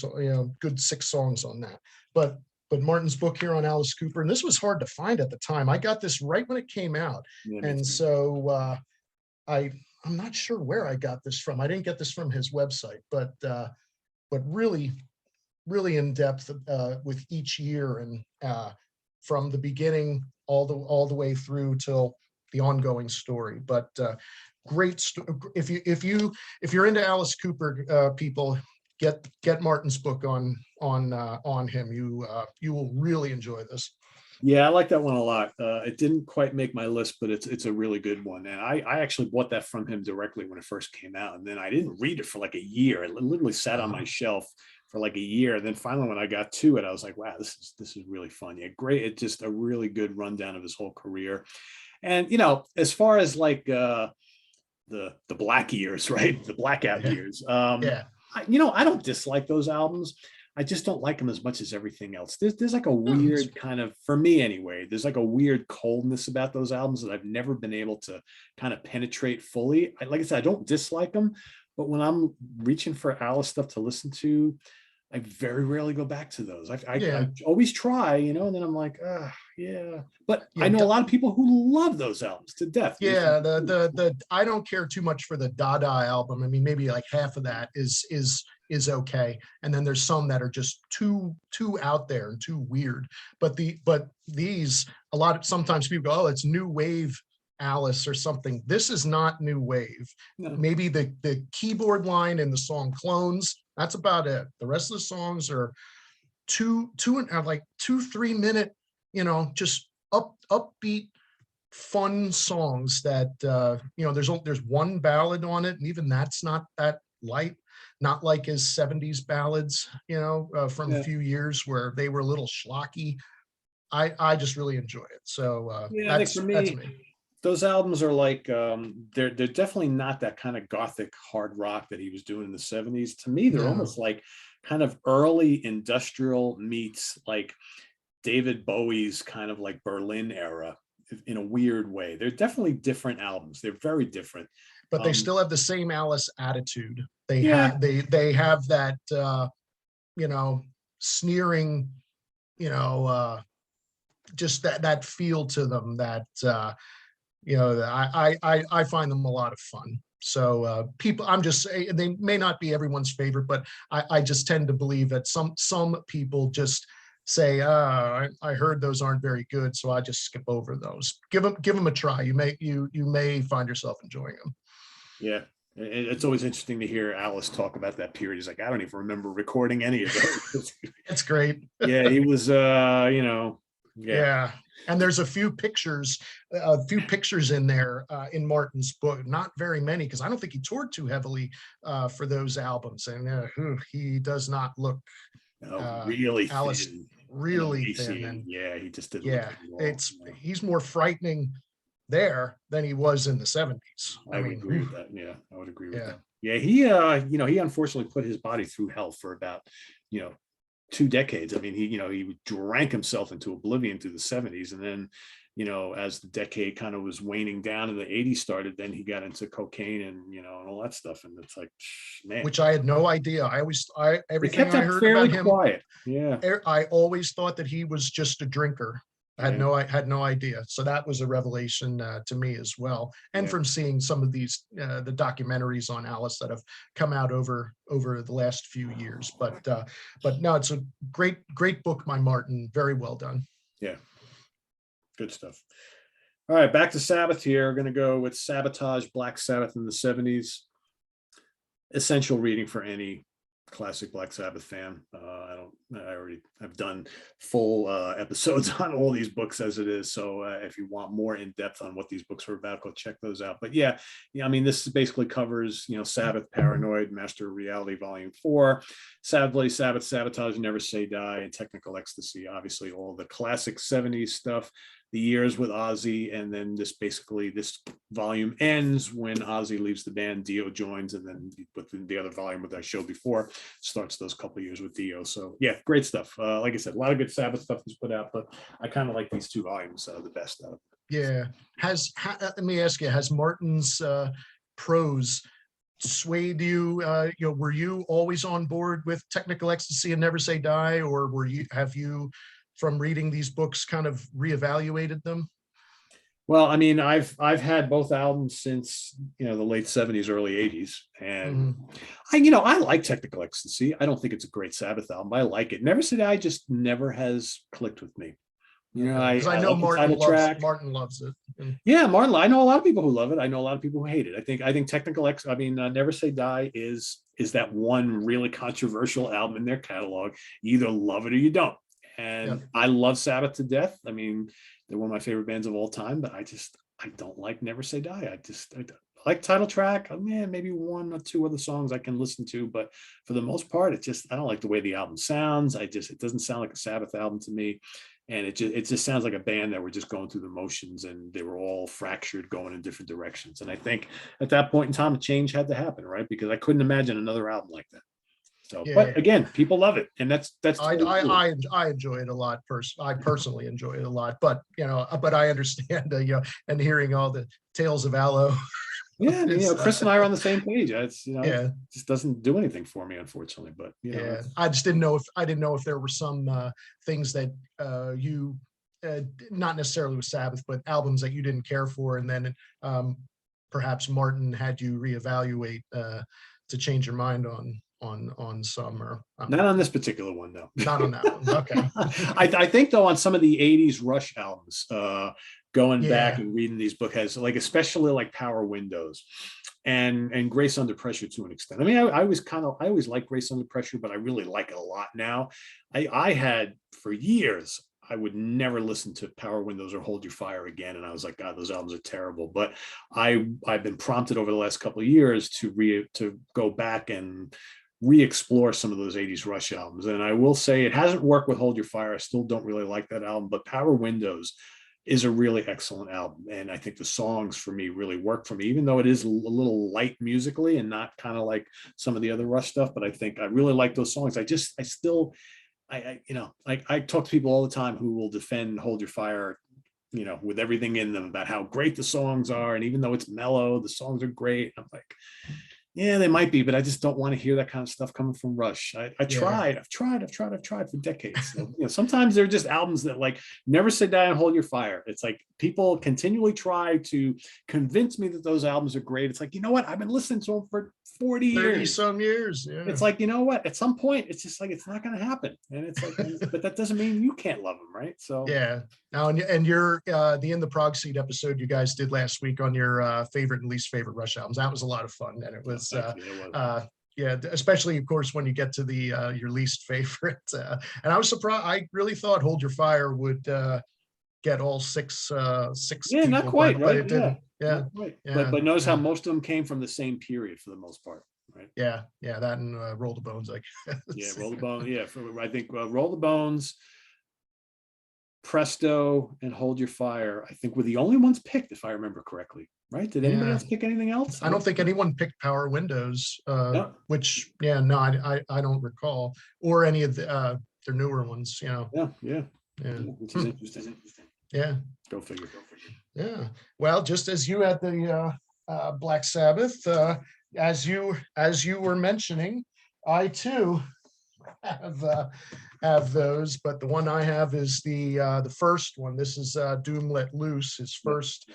good 6 songs on that. But Martin's book here on Alice Cooper, and this was hard to find at the time. I got this right when it came out, and so I'm not sure where I got this from. I didn't get this from his website, but really in depth with each year, and from the beginning all the way through till the ongoing story. But great. If you're into Alice Cooper, people, get Martin's book on him. You will really enjoy this. Yeah, I like that one a lot. It didn't quite make my list, but it's a really good one. And I actually bought that from him directly when it first came out. And then I didn't read it for like a year. It literally sat on my shelf for like a year. And then finally, when I got to it, I was like, wow, this is really fun. Yeah, great. It's just a really good rundown of his whole career. And, as far as like the black years, right? The blackout years. I don't dislike those albums. I just don't like them as much as everything else. There's like a weird kind of, for me anyway, there's like a weird coldness about those albums that I've never been able to kind of penetrate fully. Like I said, I don't dislike them, but when I'm reaching for Alice stuff to listen to, I very rarely go back to those. I always try, and then I'm like, yeah. But I know a lot of people who love those albums to death. Yeah, the I don't care too much for the Dada album. I mean, maybe like half of that is okay, and then there's some that are just too out there and too weird. But these, sometimes people go, oh, it's new wave Alice or something. This is not new wave. No. Maybe the keyboard line in the song Clones, that's about it. The rest of the songs are 3 minute, just upbeat, fun songs that there's one ballad on it, and even that's not that light, not like his 70s ballads, from a few years where they were a little schlocky. I just really enjoy it. So I think for me, those albums are like they're definitely not that kind of gothic hard rock that he was doing in the 70s. To me, they're almost like kind of early industrial meets like David Bowie's kind of like Berlin era in a weird way. They're definitely different albums. They're very different. But they still have the same Alice attitude. They have that sneering, just that feel to them that I find them a lot of fun. So people, I'm just saying, they may not be everyone's favorite, but I just tend to believe that some people just say, I heard those aren't very good, so I just skip over those. Give them a try. You may find yourself enjoying them. Yeah. It's always interesting to hear Alice talk about that period. He's like, I don't even remember recording any of those. It's great. Yeah, he was, Yeah. And there's a few pictures in there in Martin's book, not very many, because I don't think he toured too heavily for those albums. And he does not look really Alice, thin, really thin. And he just didn't. Yeah, he's more frightening there than he was in the 70s. I would agree with that. Yeah, I would agree with that. Yeah, he unfortunately put his body through hell for about 2 decades. I mean, he drank himself into oblivion through the 70s, and then as the decade kind of was waning down and the 80s started, then he got into cocaine and all that stuff. And it's like, man, which I had no idea. Everything kept I heard about him, quiet. Yeah, I always thought that he was just a drinker. I had no idea. So that was a revelation to me as well. And from seeing some of these the documentaries on Alice that have come out over the last few years. But no, it's a great book by Martin. Very well done. Yeah. Good stuff. All right, back to Sabbath here. We're going to go with Sabotage, Black Sabbath in the 70s. Essential reading for any classic Black Sabbath fan. I've done full episodes on all these books as it is. So if you want more in depth on what these books are about, go check those out. But I mean, this basically covers, Sabbath, Paranoid, Master of Reality, Volume 4, Sadly, Sabbath, Sabotage, Never Say Die, and Technical Ecstasy. Obviously, all the classic 70s stuff. The years with Ozzy, and then this volume ends when Ozzy leaves the band, Dio joins, and then within the other volume that I showed before starts those couple years with Dio. So great stuff. Like I said, a lot of good Sabbath stuff he's put out, but I kind of like these 2 volumes the best out of it. Yeah. Let me ask you, has Martin's prose swayed you? Were you always on board with Technical Ecstasy and Never Say Die, or have you, from reading these books, kind of reevaluated them? Well, I mean, I've had both albums since the late 70s, early 80s, and I like Technical Ecstasy. I don't think it's a great Sabbath album, but I like it. Never Say Die just never has clicked with me. I know Martin loves it. Yeah, Martin. I know a lot of people who love it. I know a lot of people who hate it. I think Never Say Die is that one really controversial album in their catalog. You either love it or you don't. And I love Sabbath to death. I mean, they're one of my favorite bands of all time, but I don't like Never Say Die. I like Title Track. Oh, man, maybe 1 or 2 other songs I can listen to, but for the most part, I don't like the way the album sounds. It doesn't sound like a Sabbath album to me. And it just sounds like a band that were just going through the motions, and they were all fractured, going in different directions. And I think at that point in time, a change had to happen, right? Because I couldn't imagine another album like that. So, but again, people love it, and that's. Totally cool. I enjoy it a lot. I personally enjoy it a lot, but I understand, and hearing all the tales of aloe. Yeah, Chris and I are on the same page. It's it just doesn't do anything for me, unfortunately. But I just didn't know if there were some things that you not necessarily with Sabbath, but albums that you didn't care for, and then perhaps Martin had you reevaluate change your mind on some, or not on this particular one, though. Not on that one. Okay. I think though on some of the 80s Rush albums, going back Yeah. and reading these books has, like, especially like Power Windows and Grace Under Pressure to an extent. I mean, I always liked Grace Under Pressure, but I really like it a lot now. I had for years, I would never listen to Power Windows or Hold Your Fire again, and I was like, God, those albums are terrible. But I've been prompted over the last couple of years to go back and re-explore some of those 80s Rush albums. And I will say it hasn't worked with Hold Your Fire. I still don't really like that album, but Power Windows is a really excellent album. And I think the songs for me really work for me, even though it is a little light musically and not kind of like some of the other Rush stuff. But I think I really like those songs. I talk to people all the time who will defend Hold Your Fire, with everything in them about how great the songs are. And even though it's mellow, the songs are great. I'm like, yeah, they might be, but I just don't want to hear that kind of stuff coming from Rush. I've tried for decades. So, sometimes they're just albums that, like, never sit down and Hold Your Fire. It's like people continually try to convince me that those albums are great. It's like, you know what? I've been listening to them for 40 years. Some years. Yeah. It's like, you know what? At some point, it's just like, it's not going to happen. And it's like, but that doesn't mean you can't love them, right? So yeah. Now, and your the In the Prog Seat episode you guys did last week on your favorite and least favorite Rush albums, that was a lot of fun, and it was yeah, especially of course when you get to the your least favorite. And I was surprised. I really thought Hold Your Fire would get all six. Yeah, not quite, right? It didn't. Yeah. Yeah. But notice how most of them came from the same period for the most part, right? Yeah. That and Roll the Bones, I guess. Yeah, Roll the Bones. Yeah, I think Roll the Bones, Presto, and Hold Your Fire, I think, were the only ones picked, if I remember correctly. Right? Did anybody else pick anything else? I don't think anyone picked Power Windows, which I don't recall, or any of the their newer ones. Yeah. Which is interesting. Yeah. Go figure. Yeah. Well, just as you had the Black Sabbath, as you were mentioning, I too have those, but the one I have is the first one. This is Doom Let Loose, his first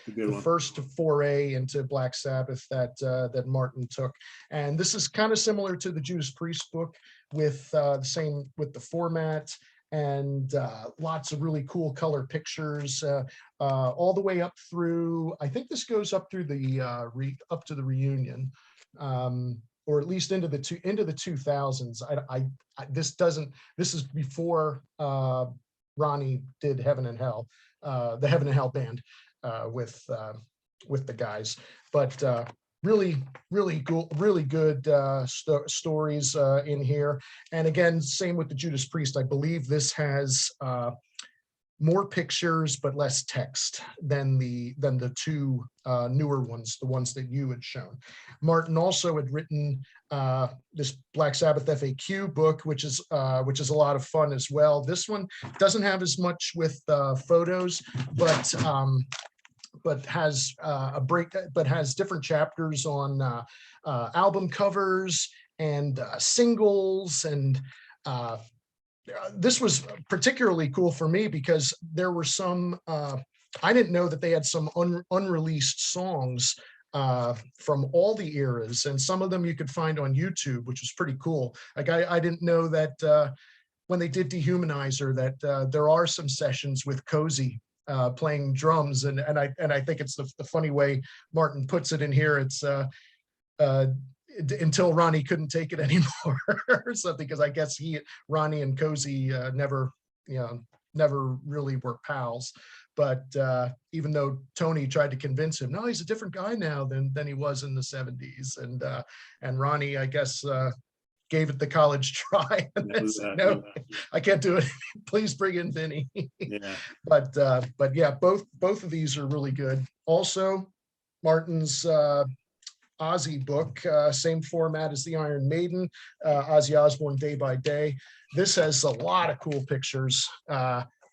foray into Black Sabbath that Martin took. And this is kind of similar to the Judas Priest book, with the format and lots of really cool color pictures, all the way up through, I think this goes up through the up to the Reunion, or at least into the 2000s. This is before Ronnie did Heaven and Hell, the Heaven and Hell band, with the guys. But really cool, really good stories in here. And again, same with the Judas Priest. I believe this has more pictures but less text than the two newer ones, the ones that you had shown. Martin also had written this Black Sabbath FAQ book, which is a lot of fun as well. This one doesn't have as much with photos, but has has different chapters on album covers and singles. And this was particularly cool for me because there were some, I didn't know that they had some unreleased songs from all the eras, and some of them you could find on YouTube, which was pretty cool. Like I didn't know that when they did Dehumanizer that there are some sessions with Cozy playing drums, and I think it's the funny way Martin puts it in here. It's until Ronnie couldn't take it anymore or something, because I guess Ronnie and Cozy never really were pals. But even though Tony tried to convince him, no, he's a different guy now than he was in the 70s, and Ronnie, I guess, gave it the college try. No, I can't do it. Please bring in Vinny. Yeah. But yeah, both of these are really good. Also, Martin's Ozzy book, same format as the Iron Maiden, Ozzy Osbourne Day by Day. This has a lot of cool pictures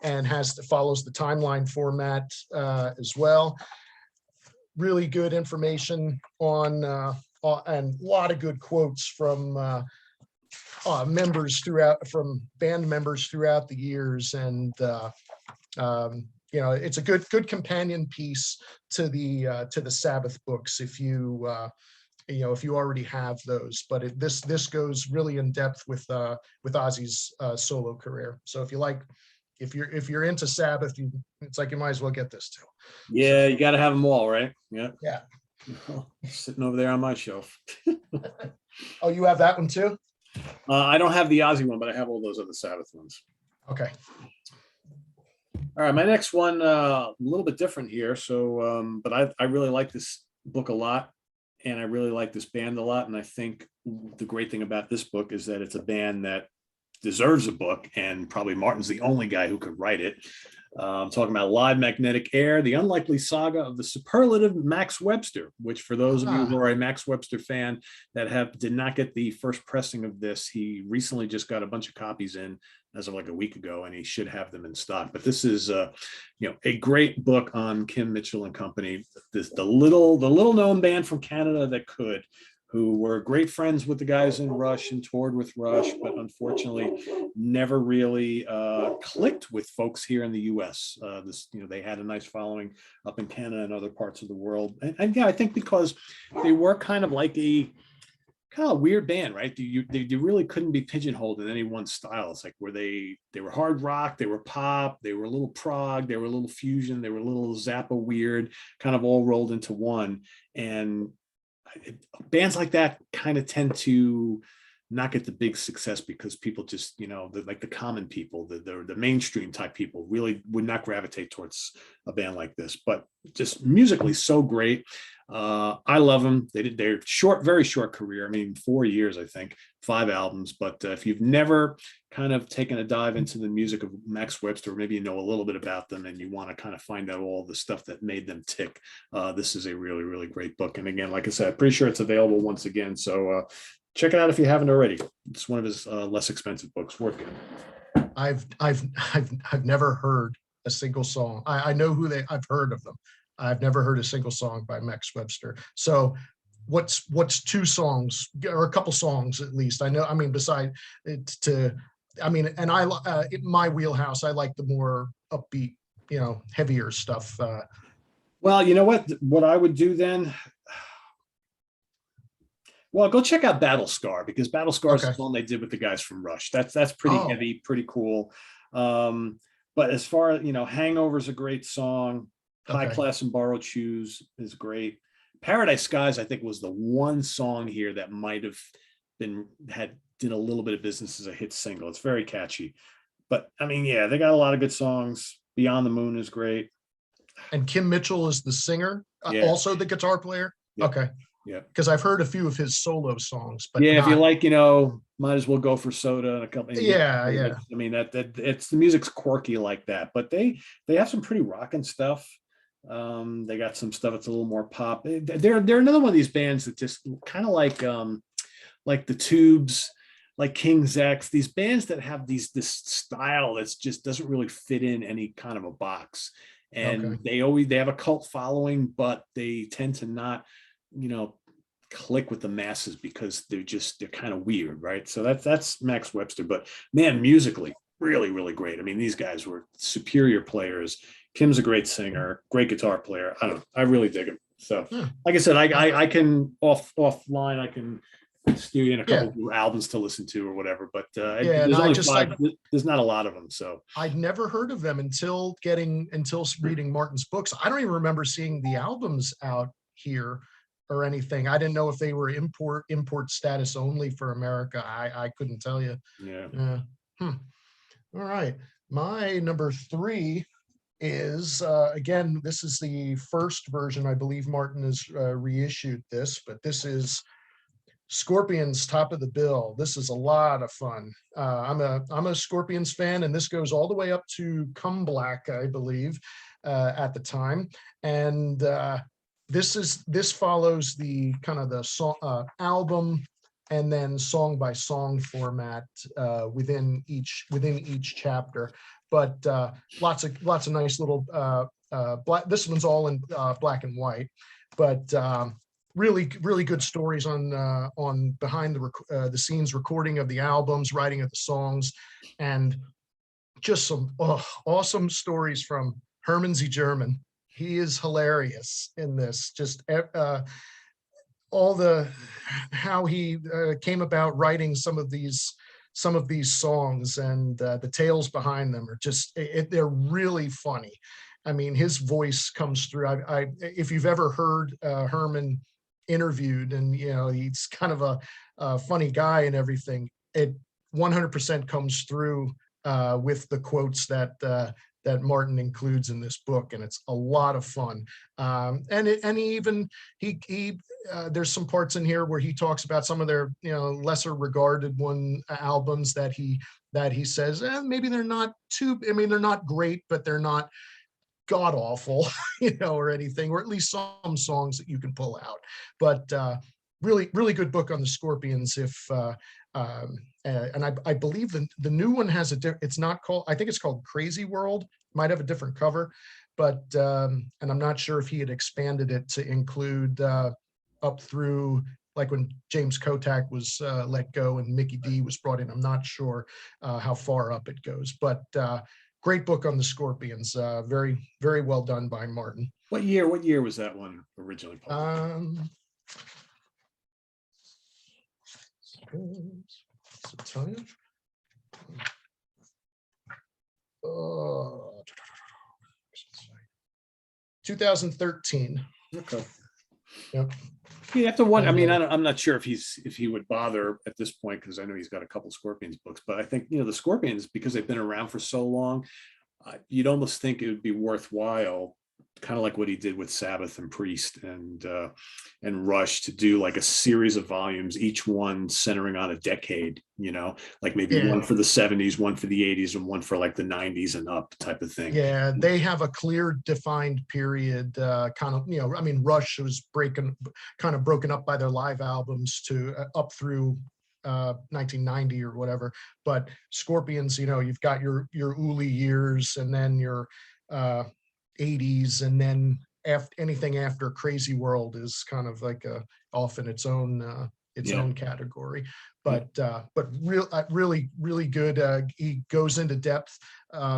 and follows the timeline format as well. Really good information on and a lot of good quotes from band members throughout the years, and it's a good companion piece to the Sabbath books if you if you already have those. But this goes really in depth with Ozzy's solo career. So if you're into Sabbath, it's like you might as well get this too. Yeah, you got to have them all, right? Yeah. Yeah. Sitting over there on my shelf. Oh, you have that one too? I don't have the Ozzy one, but I have all those other Sabbath ones. Okay. All right, my next one, a little bit different here. So, but I really like this book a lot, and I really like this band a lot. And I think the great thing about this book is that it's a band that deserves a book, and probably Martin's the only guy who could write it. I'm talking about Live Magnetic Air, the unlikely saga of the superlative Max Webster, which for those of you who are a Max Webster fan that did not get the first pressing of this, he recently just got a bunch of copies in as of like a week ago, and he should have them in stock. But this is a great book on Kim Mitchell and company, the little known band from Canada who were great friends with the guys in Rush and toured with Rush, but unfortunately never really clicked with folks here in the US. They had a nice following up in Canada and other parts of the world. And yeah, I think because they were kind of like a weird band, right? They really couldn't be pigeonholed in any one style. It's like they were hard rock, they were pop, they were a little prog, they were a little fusion, they were a little Zappa weird, kind of all rolled into one. And bands like that kind of tend to not get the big success because people just, the common people, the mainstream type people really would not gravitate towards a band like this. But just musically so great. I love them. They did their very short career. I mean, 4 years, I think, 5 albums. But if you've never kind of taken a dive into the music of Max Webster, maybe you know a little bit about them and you want to kind of find out all the stuff that made them tick, this is a really, really great book. And again, like I said, I'm pretty sure it's available once again. So check it out if you haven't already. It's one of his less expensive books. Worth getting. I've never heard a single song. I know I've heard of them. I've never heard a single song by Max Webster. So what's 2 songs or a couple songs at least? I know, I mean, beside it in my wheelhouse, I like the more upbeat, heavier stuff. Well, you know what I would do then? Well, go check out Battle Scar, because Battle Scar is the song they did with the guys from Rush. That's pretty heavy, pretty cool. But as far as, Hangover's a great song. High Class and Borrowed Shoes is great. Paradise Skies, I think, was the one song here that might have did a little bit of business as a hit single. It's very catchy. But I mean, yeah, they got a lot of good songs. Beyond the Moon is great. And Kim Mitchell is the singer, also the guitar player. Yeah. Okay. Yeah. Because I've heard a few of his solo songs. But yeah, if you like, Might As Well Go for Soda and a couple. Yeah. I mean, that it's the music's quirky like that, but they have some pretty rocking stuff. They got some stuff that's a little more pop. They're another one of these bands that just kind of like the Tubes, like King's X, these bands that have this style that's just doesn't really fit in any kind of a box. And they have a cult following, but they tend to not, click with the masses because they're kind of weird, right? So that's Max Webster. But man, musically, really, really great. I mean, these guys were superior players. Kim's a great singer, great guitar player. I really dig him. So, like I said, I can offline, I can steer you in a couple of albums to listen to or whatever. But there's only 5. There's not a lot of them. So I'd never heard of them until reading Martin's books. I don't even remember seeing the albums out here or anything. I didn't know if they were import status only for America. I couldn't tell you. Yeah. All right. My number 3 is again, this is the first version. I believe Martin has reissued this, but this is Scorpions' Top of the Bill. This is a lot of fun. I'm a Scorpions fan, and this goes all the way up to Come Black, I believe, at the time. And this follows the kind of the song, album and then song by song format within each chapter. But lots of nice little black. This one's all in black and white, but really good stories on behind the scenes recording of the albums, writing of the songs, and just some awesome stories from Herman Z. German. He is hilarious in this. Just all the how he came about writing some of these songs, and the tales behind them are just they're really funny. I mean, his voice comes through. If you've ever heard Herman interviewed, and he's kind of a funny guy and everything, it 100% comes through with the quotes that Martin includes in this book, and it's a lot of fun. He there's some parts in here where he talks about some of their lesser regarded albums that he says maybe they're not they're not great, but they're not god awful, or anything, or at least some songs that you can pull out. But really good book on the Scorpions. And I believe the new one has it's not called, I think it's called Crazy World, might have a different cover, but and I'm not sure if he had expanded it to include up through, like when James Kotak was let go and Mickey D was brought in. I'm not sure how far up it goes, but great book on the Scorpions. Very, very well done by Martin. What year was that one originally published? Tell you. 2013. Okay. Yep. You have to wonder. I mean, I'm not sure if he would bother at this point, because I know he's got a couple Scorpions books, but I think the Scorpions, because they've been around for so long, you'd almost think it would be worthwhile, kind of like what he did with Sabbath and Priest and Rush, to do like a series of volumes, each one centering on a decade, like maybe one for the 70s, one for the 80s, and one for like the 90s and up type of thing. Yeah, they have a clear defined period, kind of, I mean, Rush was kind of broken up by their live albums to up through 1990 or whatever. But Scorpions, you've got your Uli years, and then your 80s, and then anything after Crazy World is kind of like off in its own category. But really good. He goes into depth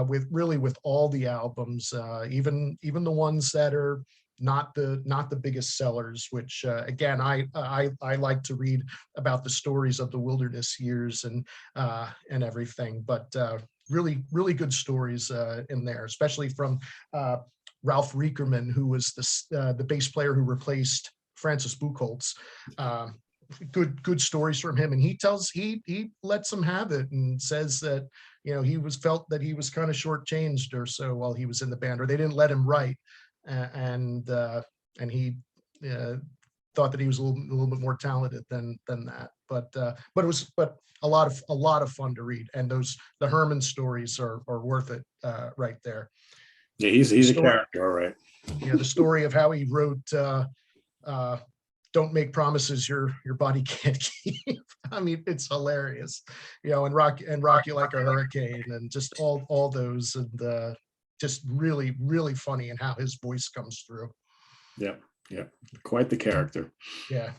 with all the albums, even the ones that are not the biggest sellers, which again, I like to read about the stories of the wilderness years and everything. But really good stories in there, especially from Ralph Riekerman, who was the bass player who replaced Francis Buchholz. Good stories from him, and he lets them have it, and says that he felt that he was kind of shortchanged or so while he was in the band, or they didn't let him write, and he thought that he was a little bit more talented than that. But it was a lot of fun to read, and the Herman stories are worth it right there. Yeah, he's a character, all right. Yeah, the story of how he wrote "Don't Make Promises Your Body Can't Keep." I mean, it's hilarious, and Rock You Like a Hurricane, and just all those, and just really, really funny, and how his voice comes through. Yeah, quite the character. Yeah.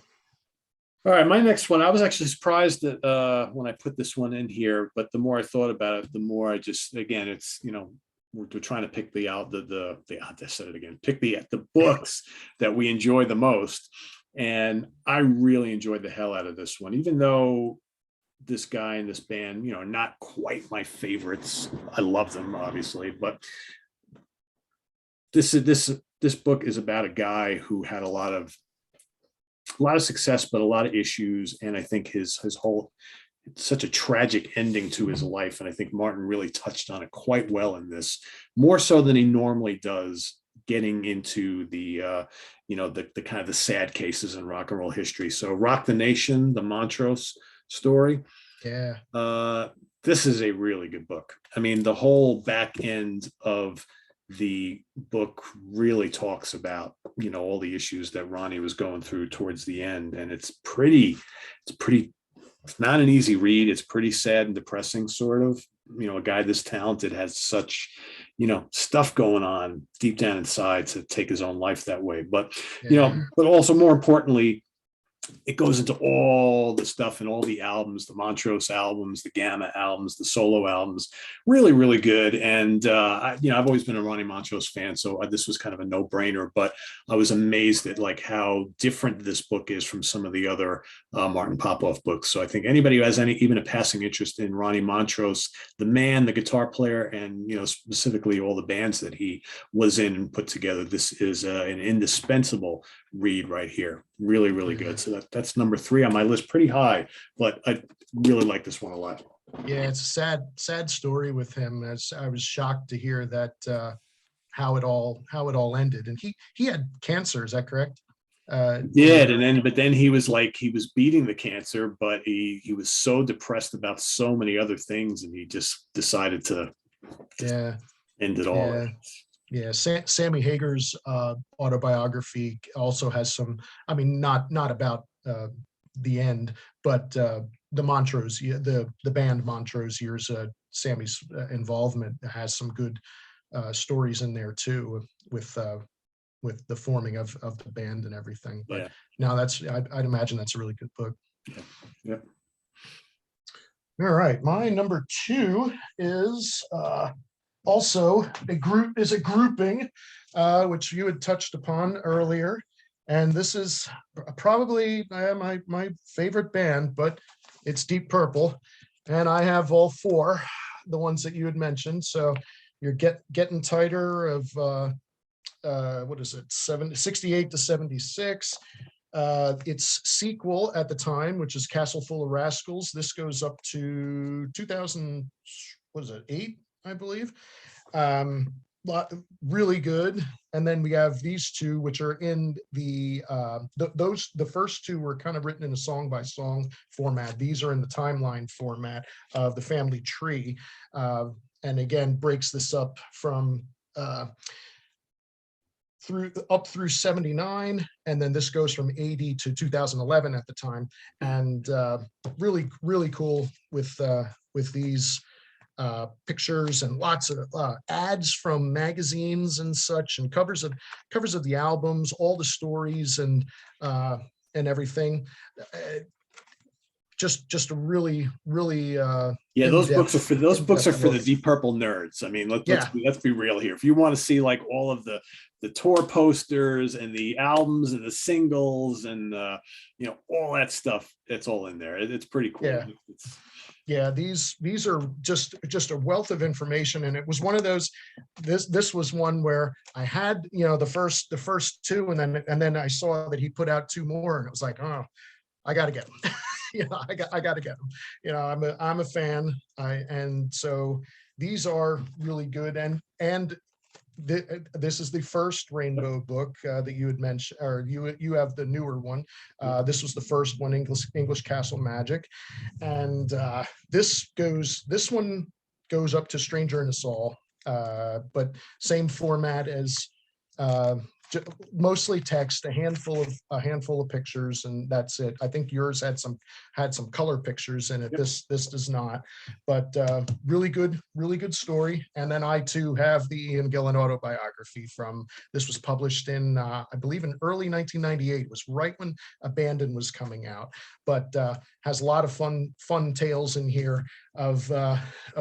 All right, my next one, I was actually surprised that when I put this one in here, but the more I thought about it, the more I just, again, it's, we're trying to pick pick the books that we enjoy the most. And I really enjoyed the hell out of this one, even though this guy and this band, are not quite my favorites. I love them, obviously, but this book is about a guy who had a lot of success, but a lot of issues. And I think his whole, it's such a tragic ending to his life. And I think Martin really touched on it quite well in this, more so than he normally does, getting into the kind of the sad cases in rock and roll history. So Rock the Nation, the Montrose story. Yeah. This is a really good book. I mean, the whole back end of the book really talks about, all the issues that Ronnie was going through towards the end. And it's not an easy read. It's pretty sad and depressing, sort of. A guy this talented has such, stuff going on deep down inside to take his own life that way. But, but also more importantly, it goes into all the stuff and all the albums, the Montrose albums, the Gamma albums, the solo albums, really, really good. And, I've always been a Ronnie Montrose fan, so this was kind of a no brainer, but I was amazed at like how different this book is from some of the other Martin Popoff books. So I think anybody who has even a passing interest in Ronnie Montrose, the man, the guitar player, and, specifically all the bands that he was in and put together, this is an indispensable read right here. Really, really good. So that's number 3 on my list, pretty high, but I really like this one a lot. Yeah, it's a sad story with him. As I was shocked to hear that how it all ended. And he had cancer, is that correct? But then he was beating the cancer, but he was so depressed about so many other things, and he just decided to end it all. Yeah. Yeah, Sammy Hagar's autobiography also has some, I mean, not about the end, but the Montrose, the band Montrose years, Sammy's involvement has some good stories in there too, with the forming of the band and everything. But now I'd imagine that's a really good book. Yeah. All right, my number 2 is also a grouping, which you had touched upon earlier. And this is probably my favorite band, but it's Deep Purple. And I have all 4, the ones that you had mentioned. So you're getting tighter of, what is it, 68 to 76. Its sequel at the time, which is Castle Full of Rascals. This goes up to 2000, what is it, 8? I believe. Really good. And then we have these 2, which are in the first 2 were kind of written in a song by song format. These are in the timeline format of the family tree. And again, breaks this up from through 79, and then this goes from 80 to 2011 at the time. And really, really cool with these pictures and lots of ads from magazines and such, and covers of the albums, all the stories and everything. Just a really those books are for the Deep Purple nerds. I mean, let's be real here. If you want to see like all of the tour posters and the albums and the singles and all that stuff, it's all in there. It's pretty cool. Yeah, these are just a wealth of information, and it was one of those. This was one where I had the first 2, and then I saw that he put out 2 more, and it was like, oh, I got to get them. I got to get them. I'm a fan, and so these are really good, and this is the first Rainbow book that you had mentioned, or you have the newer one. This was the first one, English Castle Magic, and this one goes up to Stranger in Us All, but same format as mostly text, a handful of pictures, and that's it. I think yours had some color pictures in it. Yep. This does not, but really good story. And then I too have the Ian Gillen Autobiography this was published in I believe in early 1998. It was right when Abandon was coming out, but has a lot of fun tales in here of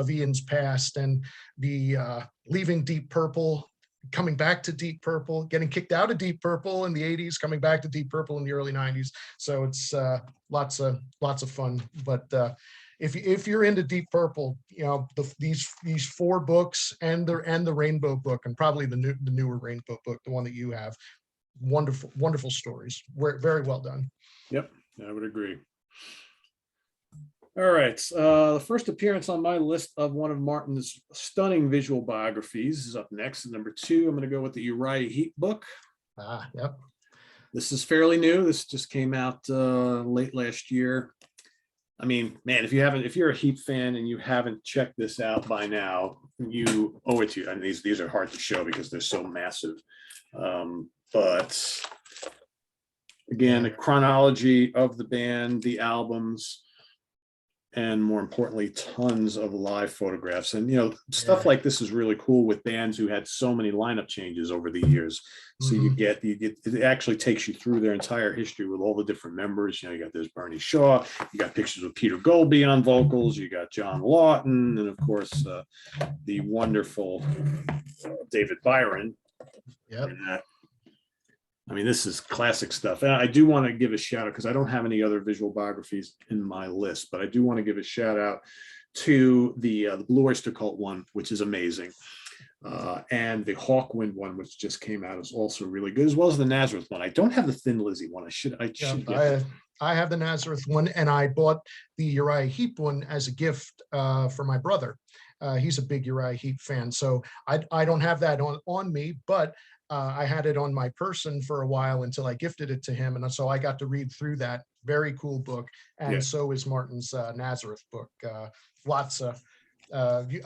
Ian's past and the leaving Deep Purple, coming back to Deep Purple, getting kicked out of Deep Purple in the 80s, coming back to Deep Purple in the early 90s. So it's lots of fun. But if you're into Deep Purple, these 4 books and the Rainbow book, and probably the newer Rainbow book, the one that you have, wonderful stories. Very well done. Yep, I would agree. All right. The first appearance on my list of one of Martin's stunning visual biographies is up next. Number 2, I'm going to go with the Uriah Heep book. Yep. This is fairly new. This just came out late last year. I mean, man, if you're a Heep fan and you haven't checked this out by now, you owe it to you. I mean, these are hard to show because they're so massive. But again, a chronology of the band, the albums. and more importantly, tons of live photographs. And, stuff like this is really cool with bands who had so many lineup changes over the years. So you get, it actually takes you through their entire history with all the different members. You got this Bernie Shaw, you got pictures of Peter Goldby on vocals, you got John Lawton, and of course, the wonderful David Byron. Yep. I mean, this is classic stuff. And I do want to give a shout out, because I don't have any other visual biographies in my list, but I do want to give a shout out to the Blue Oyster Cult one, which is amazing. And the Hawkwind one, which just came out, is also really good, as well as the Nazareth one. I don't have the Thin Lizzy one. I have the Nazareth one, and I bought the Uriah Heep one as a gift for my brother. He's a big Uriah Heep fan, so I don't have that on me, but I had it on my person for a while until I gifted it to him, and so I got to read through that. Very cool book, and so is Martin's Nazareth book. Lots of, you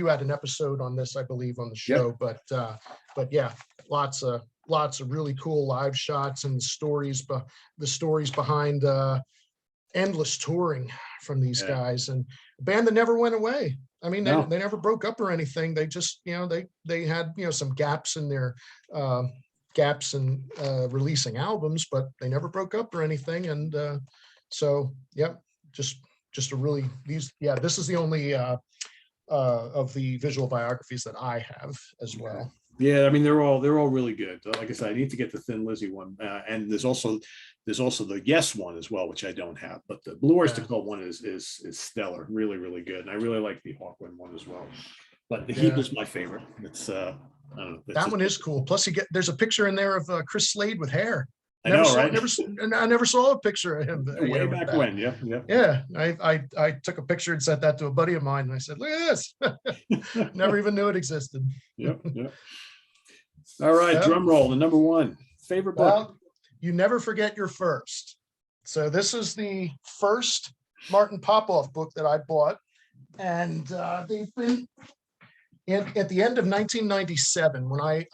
had an episode on this, I believe, on the show, but yeah, lots of really cool live shots and the stories behind endless touring from these guys, and a band that never went away. I mean, they never broke up or anything. They just, they had, some gaps in their releasing albums, but they never broke up or anything. And so, just a really, this is the only of the visual biographies that I have as well. Yeah, I mean, they're all really good. Like I said, I need to get the Thin Lizzy one, and there's also the Yes one as well, which I don't have. But the Blue Oyster Cult one is stellar, really, really good, and I really like the Hawkwind one as well. But the Heap is my favorite. It's I don't know. That one is cool. Plus, there's a picture in there of Chris Slade with hair. I know, right? I never saw a picture of him. Way back when, yeah. Yeah, I took a picture and sent that to a buddy of mine, and I said, "Look at this." Never even knew it existed. Yep. All right, drum roll. The number one favorite book. Well, you never forget your first. So this is the first Martin Popoff book that I bought, and they've been at the end of 1997 when I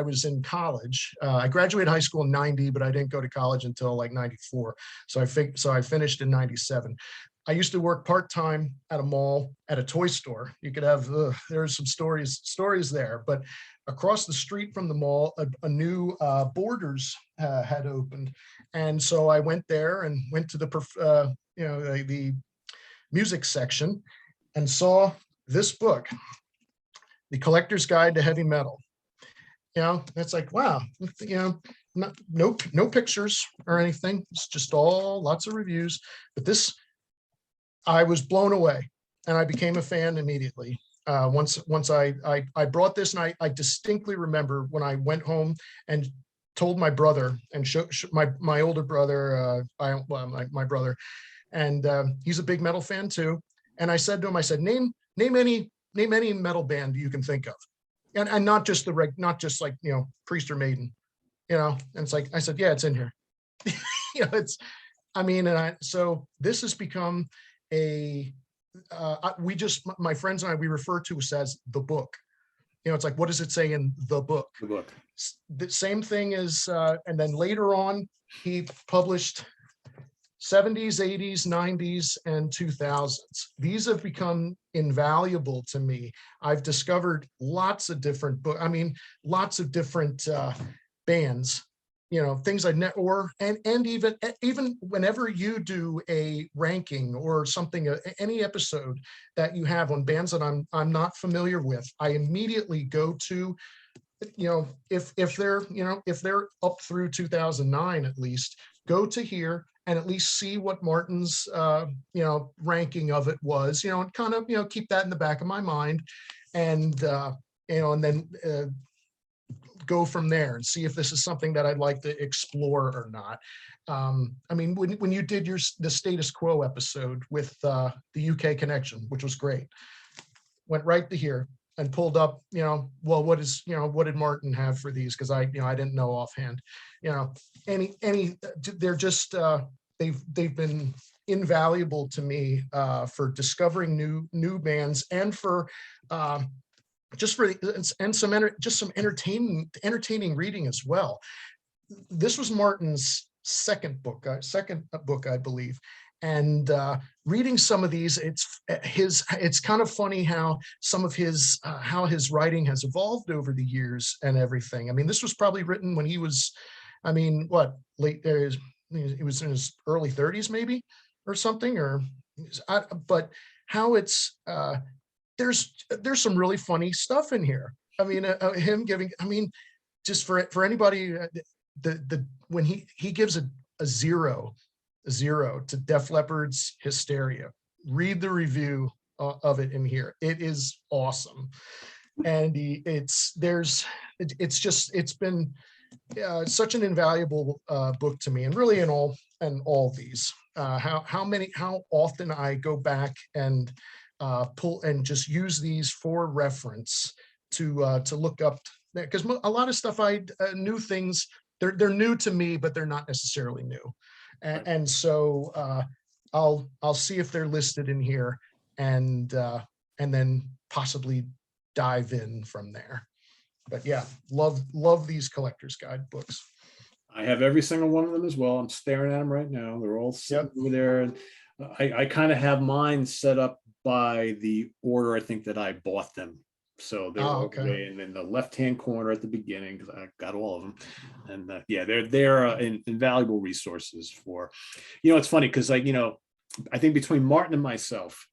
was in college. I graduated high school in 90, but I didn't go to college until like 94. So I finished in 97. I used to work part-time at a mall, at a toy store. You could have, there's some stories there, but across the street from the mall, a new Borders had opened. And so I went there and went to the music section and saw this book, The Collector's Guide to Heavy Metal. It's like, wow, no pictures or anything. It's just lots of reviews, but this, I was blown away, and I became a fan immediately. Once I brought this, and I distinctly remember when I went home and told my brother and my older brother, my brother, and he's a big metal fan too. And I said to him, name any metal band you can think of, and not just like Priest or Maiden, And it's like I said, yeah, it's in here. So this has become my friends and I, we refer to it as the book. It's like, what does it say in the book? The book. The same thing as, and then later on, he published 70s, 80s, 90s, and 2000s. These have become invaluable to me. I've discovered lots of different books. Lots of different bands. Things I never, and even whenever you do a ranking or something, any episode that you have on bands that I'm not familiar with, I immediately go to, if they're up through 2009 at least, go to here and at least see what Martin's ranking of it was, and kind of keep that in the back of my mind, and and then go from there and see if this is something that I'd like to explore or not. When you did the Status Quo episode with the UK connection, which was great, went right to here and pulled up, what did Martin have for these? Because I didn't know offhand. They're just they've been invaluable to me for discovering new bands, and for some entertaining reading as well. This was Martin's second book, I believe, And reading some of these, it's kind of funny how some of his how his writing has evolved over the years and everything. I mean, this was probably written when he was, I mean, what, late there is, he was in his early 30s maybe or something, or but how it's there's some really funny stuff in here. I mean, him giving, I mean, just for anybody, the when he gives a zero to Def Leppard's Hysteria. Read the review of it in here. It is awesome, and it's been such an invaluable book to me, and really in all these. How often I go back and pull and just use these for reference to look up, because a lot of stuff new things, they're new to me, but they're not necessarily new. And so I'll see if they're listed in here, and then possibly dive in from there. But yeah, love these collector's guide books. I have every single one of them as well. I'm staring at them right now. They're all sitting over there, and I kind of have mine set up by the order I think that I bought them. So they're okay. And in the left-hand corner at the beginning, because I got all of them, and yeah, they're invaluable resources for, it's funny because I think between Martin and myself,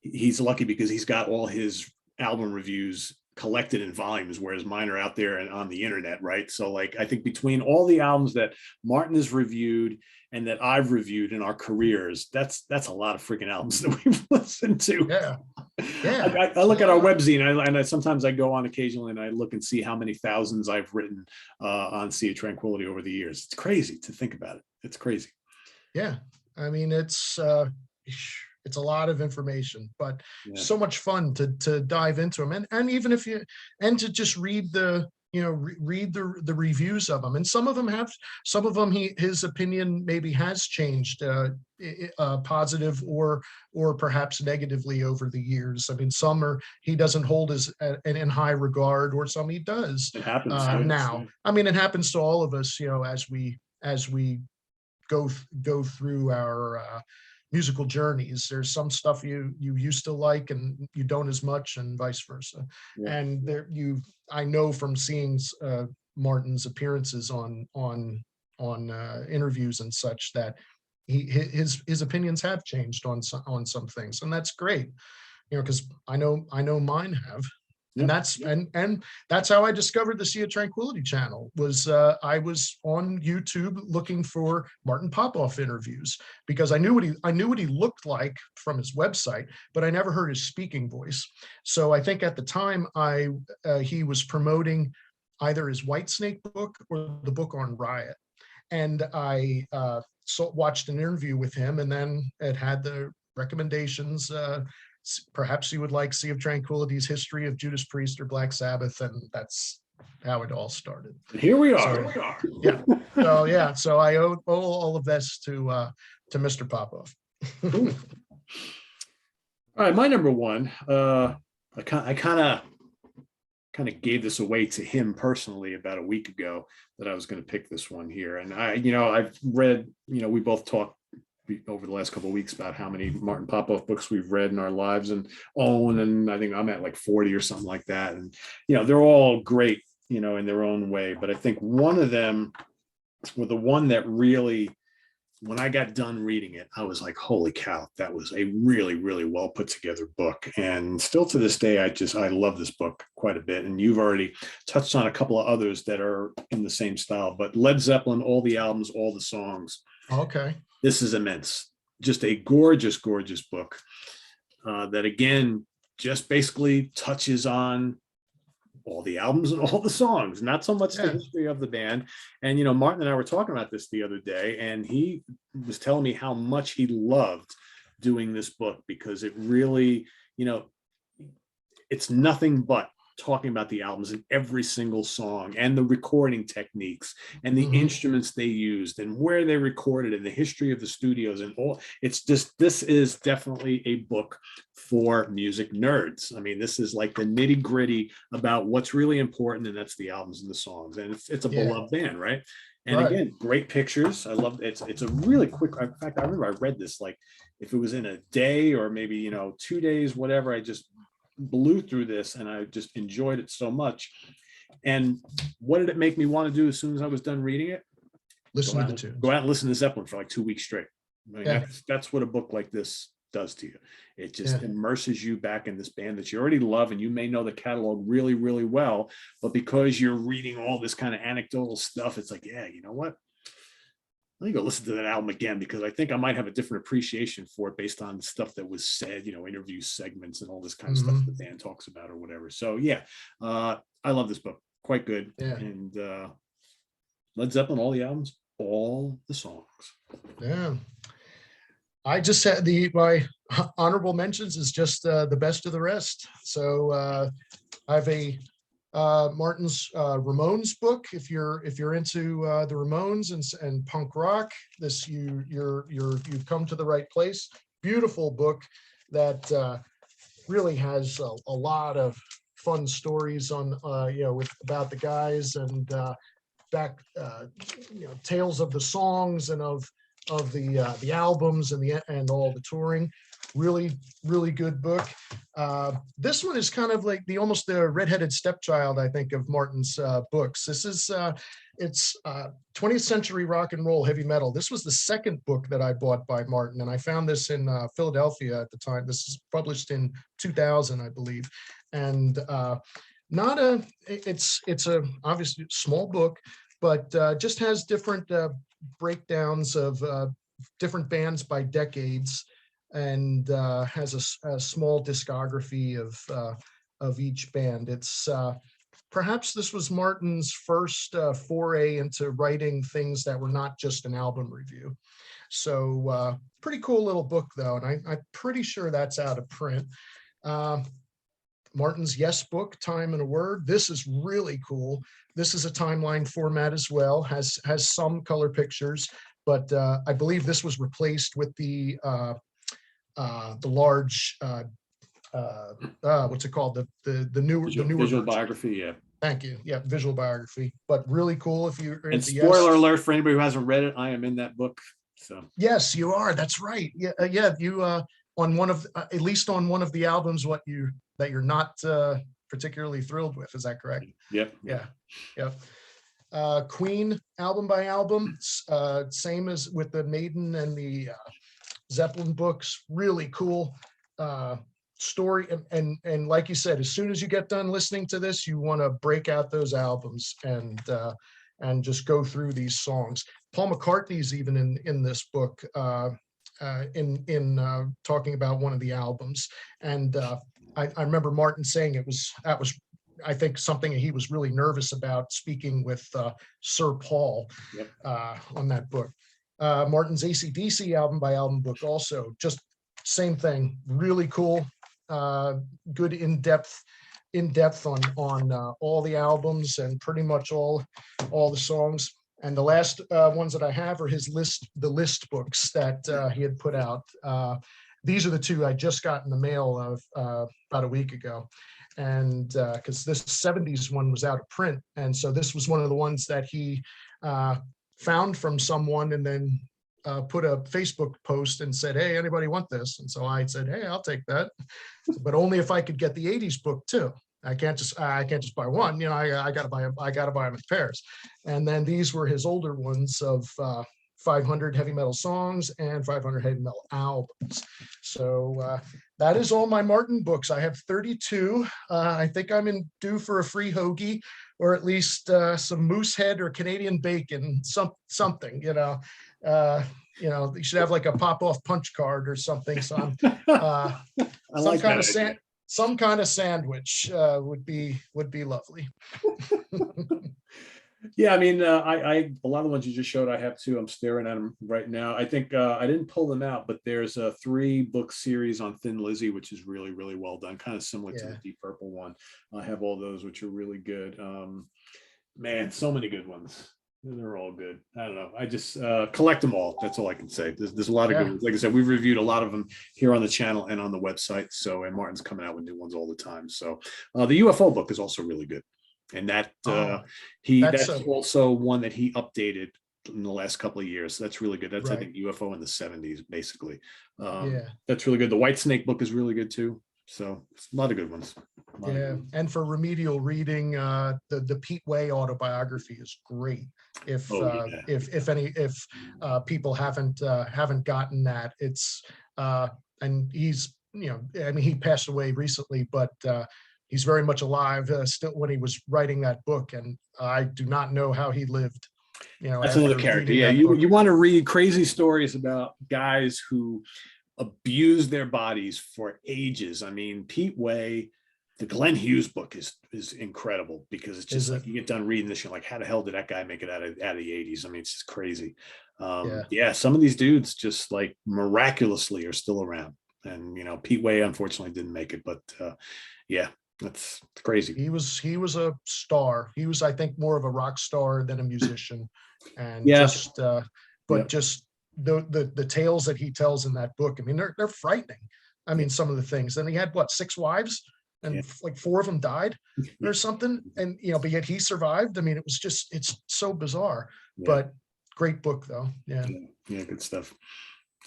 he's lucky because he's got all his album reviews collected in volumes, whereas mine are out there and on the internet, right? So like, I think between all the albums that Martin has reviewed and that I've reviewed in our careers, that's a lot of freaking albums that we've listened to. Yeah. I look at our webzine, and I sometimes I go on occasionally and I look and see how many thousands I've written on Sea of Tranquility over the years. It's crazy to think about it. It's crazy. Yeah, I mean, it's a lot of information, but so much fun to dive into them, and even if you to just read the reviews of them, and some of them his opinion maybe has changed, positive or perhaps negatively over the years. I mean, some he doesn't hold as in high regard, or some he does. It happens now. I mean, it happens to all of us, as we go through our musical journeys. There's some stuff you used to like and you don't as much, and vice versa. And I know from seeing Martin's appearances on interviews and such that his opinions have changed on some things, and that's great, because I know mine have. And that's how I discovered the Sea of Tranquility channel. Was I was on YouTube looking for Martin Popoff interviews, because I knew what he looked like from his website, but I never heard his speaking voice. So I think at the time he was promoting either his Whitesnake book or the book on Riot, and I watched an interview with him, and then it had the recommendations. Perhaps you would like Sea of Tranquility's History of Judas Priest or Black Sabbath, and that's how it all started. Here we are. So I owe all of this to Mr. Popoff. All right, my number one. I kind of gave this away to him personally about a week ago that I was going to pick this one here, and I've read. We both talked over the last couple of weeks about how many Martin Popoff books we've read in our lives and own, and I think I'm at like 40 or something like that. And they're all great, in their own way. But I think one of them, or the one that really, when I got done reading it, I was like, holy cow, that was a really, really well put together book. And still to this day, I love this book quite a bit. And you've already touched on a couple of others that are in the same style, but Led Zeppelin, all the albums, all the songs. Okay. This is immense. Just a gorgeous, gorgeous book that, again, just basically touches on all the albums and all the songs, not so much the history of the band. And, Martin and I were talking about this the other day, and he was telling me how much he loved doing this book, because it really, it's nothing but talking about the albums and every single song and the recording techniques and the instruments they used and where they recorded and the history of the studios and all. It's just, this is definitely a book for music nerds. I mean, this is like the nitty gritty about what's really important, and that's the albums and the songs. And it's a beloved band, right? And again, great pictures. I love it. It's a really quick. In fact, I remember I read this like if it was in a day or maybe 2 days, whatever. I just blew through this and I just enjoyed it so much. And what did it make me want to do as soon as I was done reading it? Listen to the tunes. Go out and listen to Zeppelin for like 2 weeks straight. I mean, Yeah. that's what a book like this does to you. It just immerses you back in this band that you already love, and you may know the catalog really, really well, but because you're reading all this kind of anecdotal stuff, it's like, yeah, you know what? Let me go listen to that album again, because I think I might have a different appreciation for it based on the stuff that was said, interview segments and all this kind of stuff that Dan talks about or whatever. So yeah, I love this book. Quite good. Yeah. And Led Zeppelin, all the albums, all the songs. Yeah. I just had my honorable mentions is just the best of the rest. So I have a Martin's Ramones book. If you're into the Ramones and punk rock, you've come to the right place. Beautiful book that really has a lot of fun stories on about the guys and tales of the songs and of the albums and all the touring. Really, really good book. This one is kind of like almost the redheaded stepchild, I think, of Martin's books. This is it's 20th century rock and roll heavy metal. This was the second book that I bought by Martin, and I found this in Philadelphia at the time. This is published in 2000, I believe, and it's a obviously small book, but just has different breakdowns of different bands by decades, and has a small discography of each band. It's perhaps this was Martin's first foray into writing things that were not just an album review. So pretty cool little book though, and I'm pretty sure that's out of print. Martin's Yes book, Time and a Word. This is really cool. This is a timeline format as well, has some color pictures, but I believe this was replaced with the large what's it called, the newer visual version. biography. Yeah, thank you. Yeah, visual biography, but really cool. If you're and spoiler alert for anybody who hasn't read it, I am in that book. So yes, you are. That's right. Yeah, you on one of at least on one of the albums that you're not particularly thrilled with. Is that correct? Yep. Yeah. Queen album by album, same as with the Maiden and the Zeppelin books. Really cool story, and like you said, as soon as you get done listening to this, you want to break out those albums and just go through these songs. Paul McCartney's even in this book, in talking about one of the albums, and I remember Martin saying that was I think something he was really nervous about speaking with Sir Paul. Yep. On that book. Martin's AC/DC album by album book, also just same thing, really cool, good in-depth on all the albums and pretty much all the songs. And the last ones that I have are the list books that he had put out. These are the two I just got in the mail of about a week ago. And because this 70s one was out of print. And so this was one of the ones that he found from someone and then put a Facebook post and said, hey, anybody want this? And so I said, hey, I'll take that, but only if I could get the 80s book too. I can't just buy one, I gotta buy them in pairs. And then these were his older ones of 500 heavy metal songs and 500 heavy metal albums. So that is all my Martin books. I have 32. I think I'm due for a free hoagie, or at least some moose head or Canadian bacon, something. You should have like a Popoff punch card or something. So I'm some kind of sandwich would be lovely. Yeah, I mean, I a lot of the ones you just showed, I have too. I'm staring at them right now. I think I didn't pull them out, but there's a 3-book series on Thin Lizzy, which is really, really well done, kind of similar to the Deep Purple one. I have all those, which are really good. Man, so many good ones. They're all good. I don't know. I just collect them all. That's all I can say. There's a lot of good ones. Like I said, we've reviewed a lot of them here on the channel and on the website. So, and Martin's coming out with new ones all the time. So the UFO book is also really good. And that that's that's also one that he updated in the last couple of years. That's really good. That's I right. think UFO in the 70s, basically. Yeah. That's really good. The White Snake book is really good too. So it's a lot of good ones. Yeah, and for remedial reading, the Pete Way autobiography is great. If people haven't gotten that, it's and he's, you know, I mean, he passed away recently, but he's very much alive still when he was writing that book, and I do not know how he lived. You know, that's another character. Yeah, you want to read crazy stories about guys who abused their bodies for ages. I mean, Pete Way, the Glenn Hughes book is incredible, because it's just like you get done reading this, you're like, how the hell did that guy make it out of the 80s? I mean, it's just crazy. Yeah, some of these dudes just like miraculously are still around. And, you know, Pete Way unfortunately didn't make it, but yeah, that's crazy. He was a star. He was, I think, more of a rock star than a musician. And just the tales that he tells in that book, I mean, they're frightening. I mean, some of the things. And he had what, 6 wives, and like 4 of them died or something. And, you know, but yet he survived. I mean, it's so bizarre, but great book though. Yeah, good stuff.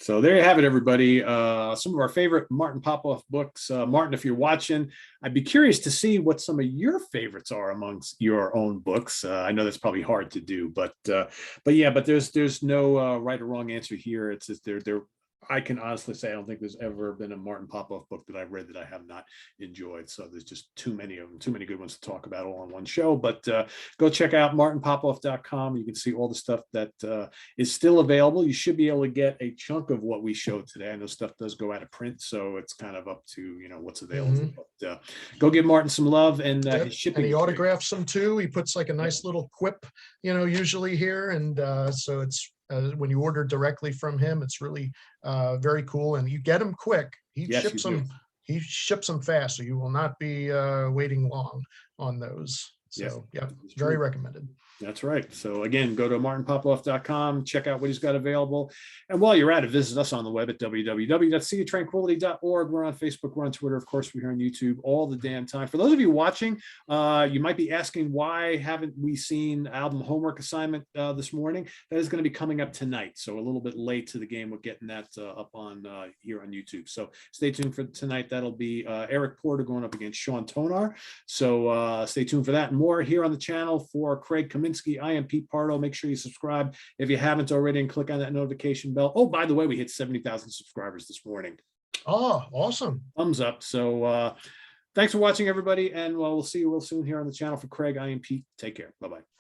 So there you have it, everybody. Some of our favorite Martin Popoff books. Martin, if you're watching, I'd be curious to see what some of your favorites are amongst your own books. I know that's probably hard to do, but there's no right or wrong answer here. It's just they're I can honestly say I don't think there's ever been a Martin Popoff book that I've read that I have not enjoyed. So there's just too many of them, too many good ones to talk about all on one show. But go check out martinpopoff.com. You can see all the stuff that is still available. You should be able to get a chunk of what we showed today. I know stuff does go out of print, so it's kind of up to, you know, what's available. But go give Martin some love, and his shipping. And he autographs them too. He puts like a nice little quip, you know, usually here, and so it's. When you order directly from him, it's really very cool, and you get them quick. He ships them. He ships them fast, so you will not be waiting long on those. So very recommended. That's right. So again, go to martinpopoff.com, check out what he's got available. And while you're at it, visit us on the web at www.seaoftranquility.org. We're on Facebook, we're on Twitter, of course, we're here on YouTube all the damn time. For those of you watching, you might be asking, why haven't we seen album homework assignment this morning? That is going to be coming up tonight. So a little bit late to the game. We're getting that up on here on YouTube. So stay tuned for tonight. That'll be Eric Porter going up against Sean Tonar. So stay tuned for that and more here on the channel. For Craig Kaminski, I am Pete Pardo. Make sure you subscribe if you haven't already, and click on that notification bell. Oh, by the way, we hit 70,000 subscribers this morning. Oh, awesome. Thumbs up. So thanks for watching, everybody. And we'll see you real soon here on the channel. For Craig, I am Pete. Take care. Bye-bye.